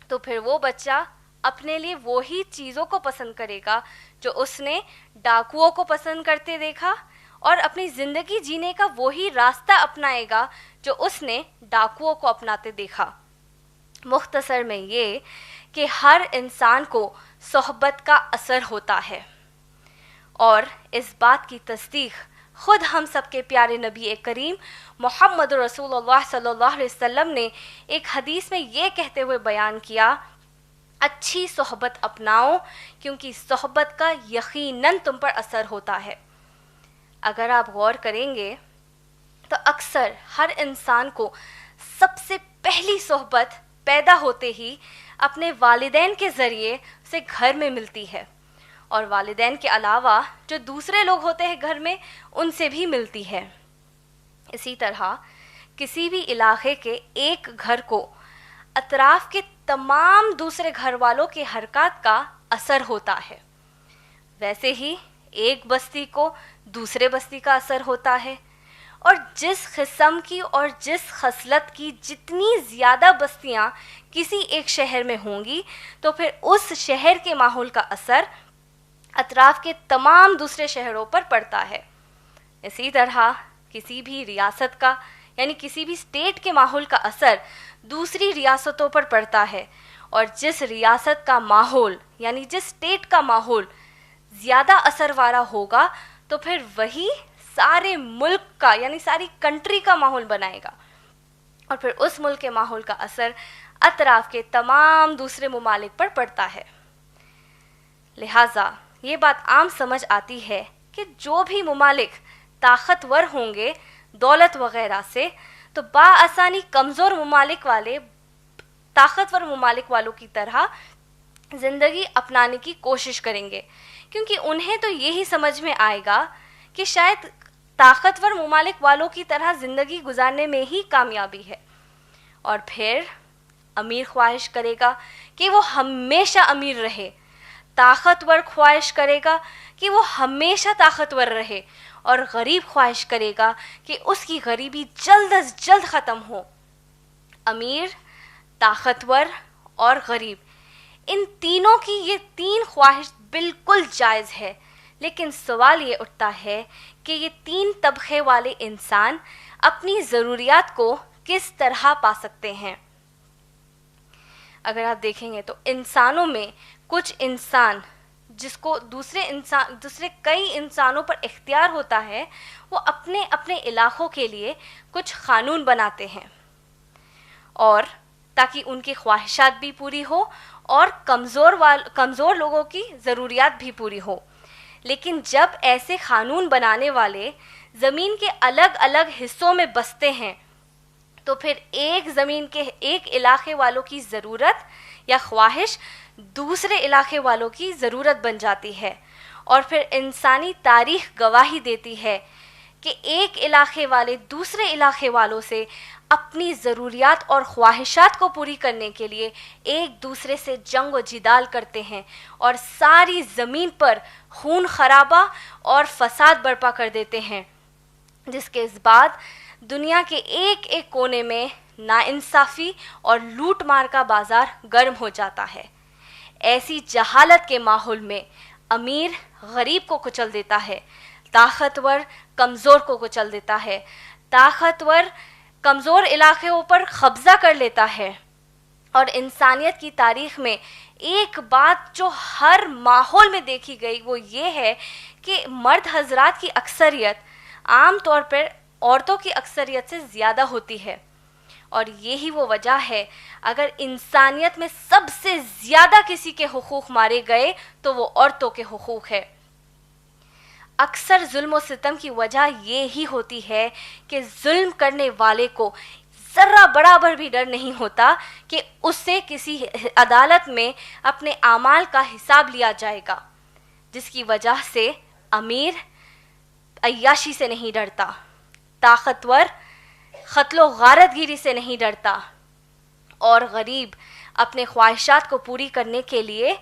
تو پھر وہ بچہ اپنے لیے وہی چیزوں کو پسند کرے گا جو اس نے ڈاکوؤں کو پسند کرتے دیکھا، اور اپنی زندگی جینے کا وہی راستہ اپنائے گا جو اس نے ڈاکوؤں کو اپناتے دیکھا۔ مختصر میں یہ کہ ہر انسان کو صحبت کا اثر ہوتا ہے، اور اس بات کی تصدیق خود ہم سب کے پیارے نبی کریم محمد رسول اللہ صلی اللہ علیہ وسلم نے ایک حدیث میں یہ کہتے ہوئے بیان کیا، اچھی صحبت اپناؤ کیونکہ صحبت کا یقیناً تم پر اثر ہوتا ہے۔ اگر آپ غور کریں گے تو اکثر ہر انسان کو سب سے پہلی صحبت پیدا ہوتے ہی اپنے والدین کے ذریعے اسے گھر میں ملتی ہے، اور والدین کے علاوہ جو دوسرے لوگ ہوتے ہیں گھر میں ان سے بھی ملتی ہے۔ اسی طرح کسی بھی علاقے کے ایک گھر کو اطراف کے تمام دوسرے گھر والوں کے حرکات کا اثر ہوتا ہے، ویسے ہی ایک بستی کو دوسرے بستی کا اثر ہوتا ہے، اور جس قسم کی اور جس خصلت کی جتنی زیادہ بستیاں کسی ایک شہر میں ہوں گی تو پھر اس شہر کے ماحول کا اثر اطراف کے تمام دوسرے شہروں پر پڑتا ہے۔ اسی طرح کسی بھی ریاست کا یعنی کسی بھی اسٹیٹ کے ماحول کا اثر دوسری ریاستوں پر پڑتا ہے، اور جس ریاست کا ماحول یعنی جس اسٹیٹ کا ماحول زیادہ اثر والا ہوگا تو پھر وہی سارے ملک کا یعنی ساری کنٹری کا ماحول بنائے گا، اور پھر اس ملک کے ماحول کا اثر اطراف کے تمام دوسرے ممالک پر پڑتا ہے۔ لہٰذا یہ بات عام سمجھ آتی ہے کہ جو بھی ممالک طاقتور ہوں گے دولت وغیرہ سے تو بآسانی کمزور ممالک والے طاقتور ممالک والوں کی طرح زندگی اپنانے کی کوشش کریں گے، کیونکہ انہیں تو یہی سمجھ میں آئے گا کہ شاید طاقتور ممالک والوں کی طرح زندگی گزارنے میں ہی کامیابی ہے، اور پھر امیر خواہش کرے گا کہ وہ ہمیشہ امیر رہے، طاقتور خواہش کرے گا کہ وہ ہمیشہ طاقتور رہے، اور غریب خواہش کرے گا کہ اس کی غریبی جلد از جلد ختم ہو۔ امیر، طاقتور اور غریب، ان تینوں کی یہ تین خواہش بالکل جائز ہے، لیکن سوال یہ اٹھتا ہے کہ یہ تین طبقے والے انسان اپنی ضروریات کو کس طرح پا سکتے ہیں؟ اگر آپ دیکھیں گے تو انسانوں میں کچھ انسان جس کو دوسرے کئی انسانوں پر اختیار ہوتا ہے، وہ اپنے اپنے علاقوں کے لیے کچھ قانون بناتے ہیں، اور تاکہ ان کی خواہشات بھی پوری ہو اور کمزور لوگوں کی ضروریات بھی پوری ہو۔ لیکن جب ایسے قانون بنانے والے زمین کے الگ الگ حصوں میں بستے ہیں تو پھر ایک زمین کے ایک علاقے والوں کی ضرورت یا خواہش دوسرے علاقے والوں کی ضرورت بن جاتی ہے، اور پھر انسانی تاریخ گواہی دیتی ہے کہ ایک علاقے والے دوسرے علاقے والوں سے اپنی ضروریات اور خواہشات کو پوری کرنے کے لیے ایک دوسرے سے جنگ و جدال کرتے ہیں اور ساری زمین پر خون خرابہ اور فساد برپا کر دیتے ہیں، جس کے بعد دنیا کے ایک ایک کونے میں ناانصافی اور لوٹ مار کا بازار گرم ہو جاتا ہے۔ ایسی جہالت کے ماحول میں امیر غریب کو کچل دیتا ہے، طاقتور کمزور کو کچل دیتا ہے، طاقتور کمزور علاقوں پر قبضہ کر لیتا ہے، اور انسانیت کی تاریخ میں ایک بات جو ہر ماحول میں دیکھی گئی وہ یہ ہے کہ مرد حضرات کی اکثریت عام طور پر عورتوں کی اکثریت سے زیادہ ہوتی ہے، اور یہی وہ وجہ ہے اگر انسانیت میں سب سے زیادہ کسی کے حقوق مارے گئے تو وہ عورتوں کے حقوق ہے۔ اکثر ظلم و ستم کی وجہ یہ ہی ہوتی ہے کہ ظلم کرنے والے کو ذرا برابر بھی ڈر نہیں ہوتا کہ اس سے کسی عدالت میں اپنے اعمال کا حساب لیا جائے گا، جس کی وجہ سے امیر عیاشی سے نہیں ڈرتا، طاقتور قتل و غارت گیری سے نہیں ڈرتا، اور غریب اپنے خواہشات کو پوری کرنے کے لیے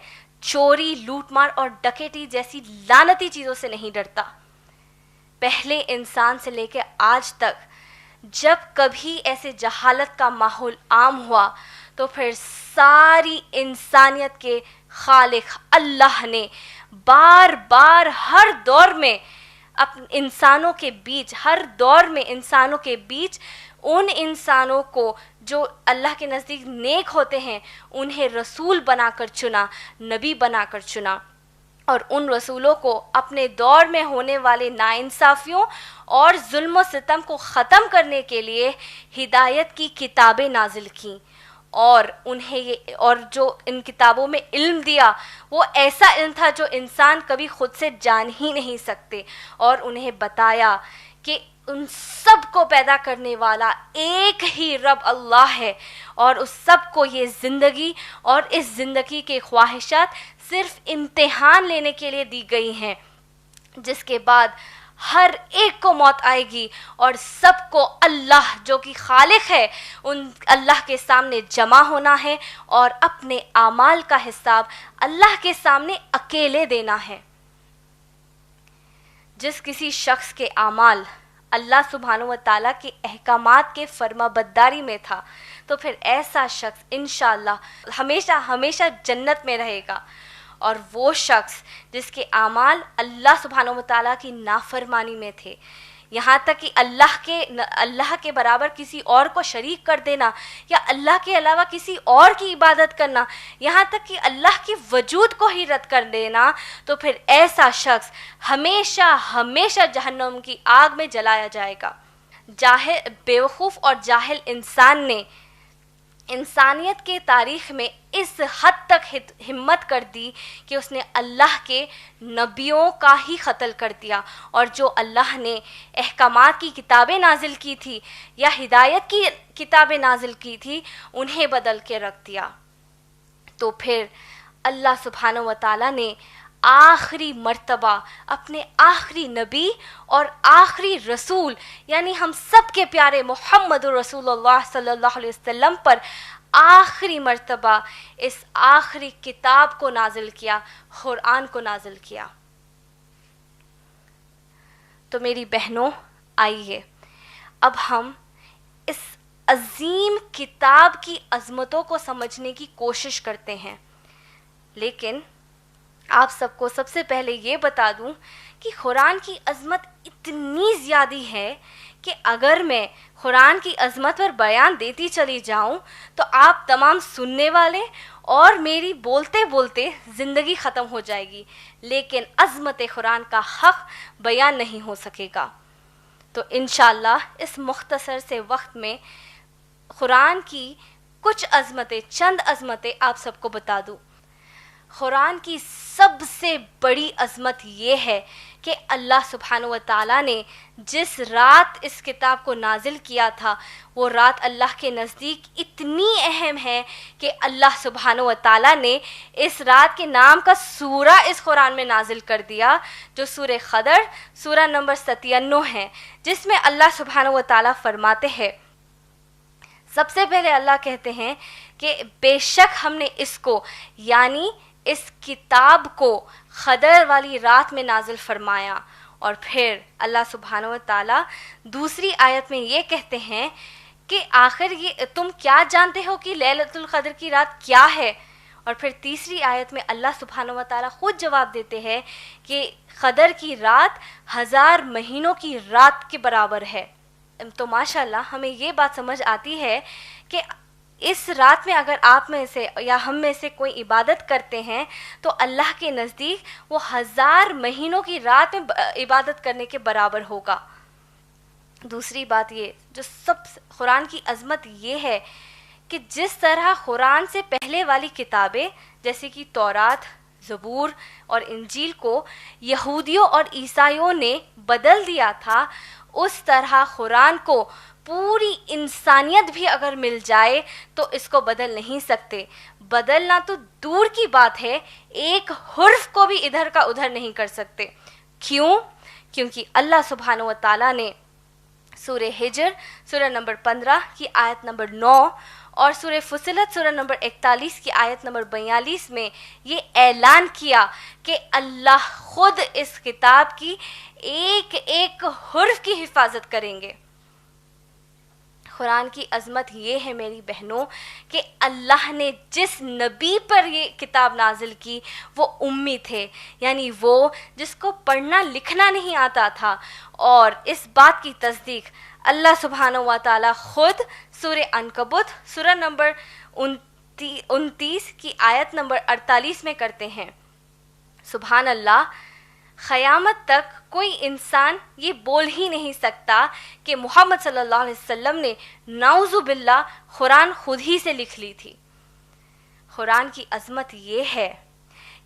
چوری، لوٹ مار اور ڈکیتی جیسی لعنتی چیزوں سے نہیں ڈرتا۔ پہلے انسان سے لے کے آج تک جب کبھی ایسے جہالت کا ماحول عام ہوا تو پھر ساری انسانیت کے خالق اللہ نے بار بار ہر دور میں انسانوں کے بیچ ان انسانوں کو جو اللہ کے نزدیک نیک ہوتے ہیں انہیں رسول بنا کر چنا، نبی بنا کر چنا، اور ان رسولوں کو اپنے دور میں ہونے والے ناانصافیوں اور ظلم و ستم کو ختم کرنے کے لیے ہدایت کی کتابیں نازل کیں، اور جو ان کتابوں میں علم دیا وہ ایسا علم تھا جو انسان کبھی خود سے جان ہی نہیں سکتے، اور انہیں بتایا کہ ان سب کو پیدا کرنے والا ایک ہی رب اللہ ہے، اور اس سب کو یہ زندگی اور اس زندگی کے خواہشات صرف امتحان لینے کے لیے دی گئی ہیں، جس کے بعد ہر ایک کو موت آئے گی اور سب کو اللہ جو کہ خالق ہے ان اللہ کے سامنے جمع ہونا ہے اور اپنے اعمال کا حساب اللہ کے سامنے اکیلے دینا ہے۔ جس کسی شخص کے اعمال اللہ سبحانہ و تعالیٰ کے احکامات کے فرما برداری میں تھا تو پھر ایسا شخص انشاءاللہ ہمیشہ ہمیشہ جنت میں رہے گا، اور وہ شخص جس کے اعمال اللہ سبحانہ و تعالیٰ کی نافرمانی میں تھے، یہاں تک کہ اللہ کے برابر کسی اور کو شریک کر دینا یا اللہ کے علاوہ کسی اور کی عبادت کرنا، یہاں تک کہ اللہ کے وجود کو ہی رد کر دینا، تو پھر ایسا شخص ہمیشہ ہمیشہ جہنم کی آگ میں جلایا جائے گا۔ بیوقوف اور جاہل انسان نے انسانیت کے تاریخ میں اس حد تک ہمت کر دی کہ اس نے اللہ کے نبیوں کا ہی قتل کر دیا، اور جو اللہ نے احکامات کی کتابیں نازل کی تھی یا ہدایت کی کتابیں نازل کی تھی انہیں بدل کے رکھ دیا۔ تو پھر اللہ سبحانہ و تعالیٰ نے آخری مرتبہ اپنے آخری نبی اور آخری رسول یعنی ہم سب کے پیارے محمد رسول اللہ صلی اللہ علیہ وسلم پر آخری مرتبہ اس آخری کتاب کو نازل کیا، قرآن کو نازل کیا۔ تو میری بہنوں آئیے اب ہم اس عظیم کتاب کی عظمتوں کو سمجھنے کی کوشش کرتے ہیں، لیکن آپ سب کو سب سے پہلے یہ بتا دوں کہ قرآن کی عظمت اتنی زیادہ ہے کہ اگر میں قرآن کی عظمت پر بیان دیتی چلی جاؤں تو آپ تمام سننے والے اور میری بولتے بولتے زندگی ختم ہو جائے گی، لیکن عظمت قرآن کا حق بیان نہیں ہو سکے گا۔ تو انشاءاللہ اس مختصر سے وقت میں قرآن کی کچھ عظمتیں، چند عظمتیں آپ سب کو بتا دوں۔ قرآن کی سب سے بڑی عظمت یہ ہے کہ اللہ سبحانہ و تعالیٰ نے جس رات اس کتاب کو نازل کیا تھا وہ رات اللہ کے نزدیک اتنی اہم ہے کہ اللہ سبحانہ و تعالیٰ نے اس رات کے نام کا سورہ اس قرآن میں نازل کر دیا، جو سورہ قدر سورہ نمبر 97 ہے، جس میں اللہ سبحانہ و تعالیٰ فرماتے ہیں، سب سے پہلے اللہ کہتے ہیں کہ بے شک ہم نے اس کو یعنی اس کتاب کو قدر والی رات میں نازل فرمایا. اور پھر اللہ سبحانہ و تعالیٰ دوسری آیت میں یہ کہتے ہیں کہ آخر یہ تم کیا جانتے ہو کہ لیلۃ القدر کی رات کیا ہے. اور پھر تیسری آیت میں اللہ سبحانہ و تعالیٰ خود جواب دیتے ہیں کہ قدر کی رات 1000 مہینوں کی رات کے برابر ہے. تو ماشاءاللہ ہمیں یہ بات سمجھ آتی ہے کہ اس رات میں اگر آپ میں سے یا ہم میں سے کوئی عبادت کرتے ہیں تو اللہ کے نزدیک وہ 1000 مہینوں کی رات میں عبادت کرنے کے برابر ہوگا. دوسری بات یہ جو قرآن کی عظمت یہ ہے کہ جس طرح قرآن سے پہلے والی کتابیں جیسے کہ تورات، زبور اور انجیل کو یہودیوں اور عیسائیوں نے بدل دیا تھا، اس طرح قرآن کو پوری انسانیت بھی اگر مل جائے تو اس کو بدل نہیں سکتے. بدلنا تو دور کی بات ہے، ایک حرف کو بھی ادھر کا ادھر نہیں کر سکتے. کیوں؟ کیونکہ اللہ سبحانہ و تعالیٰ نے سورہ ہجر سورہ نمبر 15 کی آیت نمبر 9 اور سورہ فصلت سورہ نمبر 41 کی آیت نمبر 42 میں یہ اعلان کیا کہ اللہ خود اس کتاب کی ایک ایک حرف کی حفاظت کریں گے. قرآن کی عظمت یہ ہے میری بہنوں کہ اللہ نے جس نبی پر یہ کتاب نازل کی وہ امی تھے، یعنی وہ جس کو پڑھنا لکھنا نہیں آتا تھا. اور اس بات کی تصدیق اللہ سبحانہ و تعالیٰ خود سورہ عنکبوت سورہ نمبر 29 کی آیت نمبر 48 میں کرتے ہیں. سبحان اللہ، قیامت تک کوئی انسان یہ بول ہی نہیں سکتا کہ محمد صلی اللہ علیہ وسلم نے نعوذ باللہ قرآن خود ہی سے لکھ لی تھی. قرآن کی عظمت یہ ہے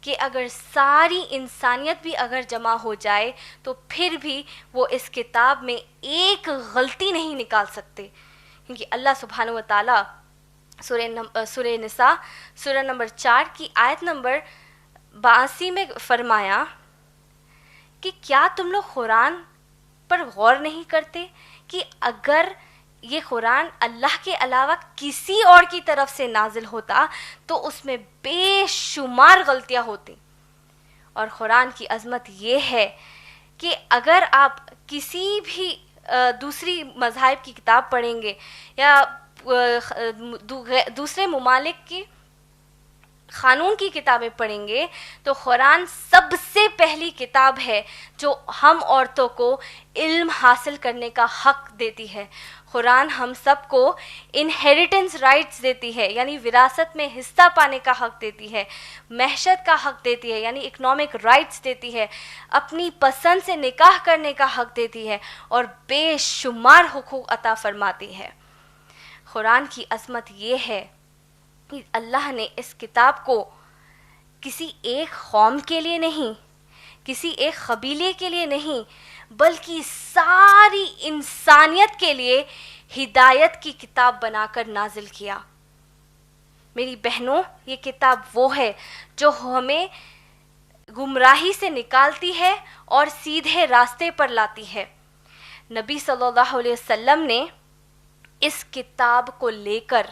کہ اگر ساری انسانیت بھی اگر جمع ہو جائے تو پھر بھی وہ اس کتاب میں ایک غلطی نہیں نکال سکتے، کیونکہ اللہ سبحانہ و تعالیٰ سورہ نساء سورہ نمبر 4 کی آیت نمبر 82 میں فرمایا کہ کیا تم لوگ قرآن پر غور نہیں کرتے کہ اگر یہ قرآن اللہ کے علاوہ کسی اور کی طرف سے نازل ہوتا تو اس میں بے شمار غلطیاں ہوتی. اور قرآن کی عظمت یہ ہے کہ اگر آپ کسی بھی دوسری مذاہب کی کتاب پڑھیں گے یا دوسرے ممالک کی قانون کی کتابیں پڑھیں گے تو قرآن سب سے پہلی کتاب ہے جو ہم عورتوں کو علم حاصل کرنے کا حق دیتی ہے. قرآن ہم سب کو انہیریٹنس رائٹس دیتی ہے، یعنی وراثت میں حصہ پانے کا حق دیتی ہے، معیشت کا حق دیتی ہے یعنی اکنامک رائٹس دیتی ہے، اپنی پسند سے نکاح کرنے کا حق دیتی ہے اور بے شمار حقوق عطا فرماتی ہے. قرآن کی عظمت یہ ہے کہ اللہ نے اس کتاب کو کسی ایک قوم کے لیے نہیں، کسی ایک قبیلے کے لیے نہیں، بلکہ ساری انسانیت کے لیے ہدایت کی کتاب بنا کر نازل کیا. میری بہنوں، یہ کتاب وہ ہے جو ہمیں گمراہی سے نکالتی ہے اور سیدھے راستے پر لاتی ہے. نبی صلی اللہ علیہ وسلم نے اس کتاب کو لے کر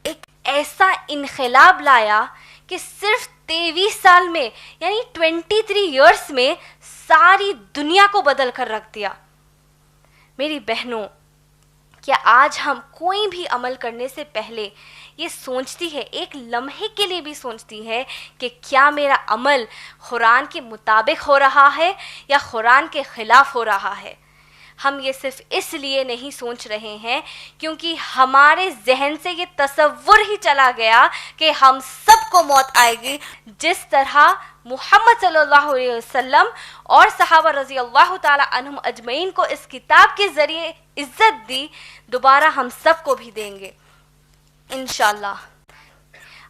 ایک ایسا انقلاب لایا کہ صرف 23 سال میں یعنی 23 ایئرس میں ساری دنیا کو بدل کر رکھ دیا. میری بہنوں، کیا آج ہم کوئی بھی عمل کرنے سے پہلے یہ سوچتی ہے، ایک لمحے کے لیے بھی سوچتی ہے کہ کیا میرا عمل قرآن کے مطابق ہو رہا ہے یا قرآن کے خلاف ہو رہا ہے؟ ہم یہ صرف اس لیے نہیں سوچ رہے ہیں کیونکہ ہمارے ذہن سے یہ تصور ہی چلا گیا کہ ہم سب کو موت آئے گی، جس طرح محمد صلی اللہ علیہ وسلم اور صحابہ رضی اللہ تعالی عنہم اجمعین کو اس کتاب کے ذریعے عزت دی، دوبارہ ہم سب کو بھی دیں گے انشاءاللہ.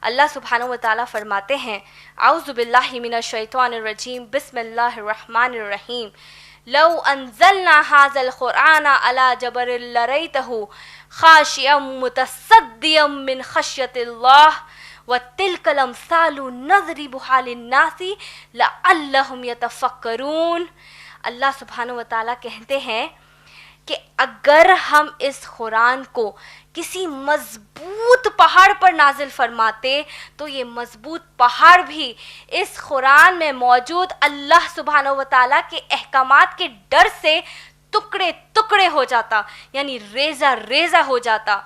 اللہ سبحانہ و تعالیٰ فرماتے ہیں اعوذ باللہ من الشیطان الرجیم بسم اللہ الرحمن الرحیم لو انزلنا هذا القرآن على جبل لرأيته خاشعا متصدعا من خشیة اللہ وَتِلْكَ الْأَمْثَالُ نَضْرِبُهَا لِلنَّاسِ لَعَلَّهُمْ يَتَفَكَّرُونَ۔ اللہ سبحانہ و تعالیٰ کہتے ہیں کہ اگر ہم اس قرآن کو کسی مضبوط پہاڑ پر نازل فرماتے تو یہ مضبوط پہاڑ بھی اس قرآن میں موجود اللہ سبحانہ و تعالیٰ کے احکامات کے ڈر سے ٹکڑے ٹکڑے ہو جاتا، یعنی ریزہ ریزہ ہو جاتا۔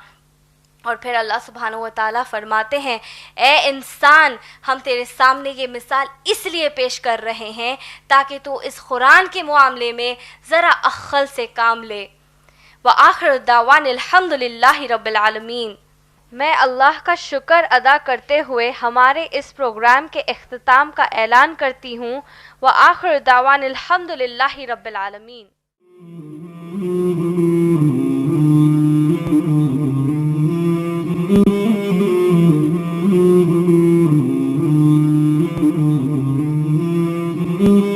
اور پھر اللہ سبحانہ و تعالیٰ فرماتے ہیں اے انسان ہم تیرے سامنے یہ مثال اس لیے پیش کر رہے ہیں تاکہ تو اس قرآن کے معاملے میں ذرا عقل سے کام لے۔ وآخر دعوان الحمد للہ رب العالمین۔ میں اللہ کا شکر ادا کرتے ہوئے ہمارے اس پروگرام کے اختتام کا اعلان کرتی ہوں۔ وآخر دعوان الحمد للہ رب العالمین۔ Mm-hmm.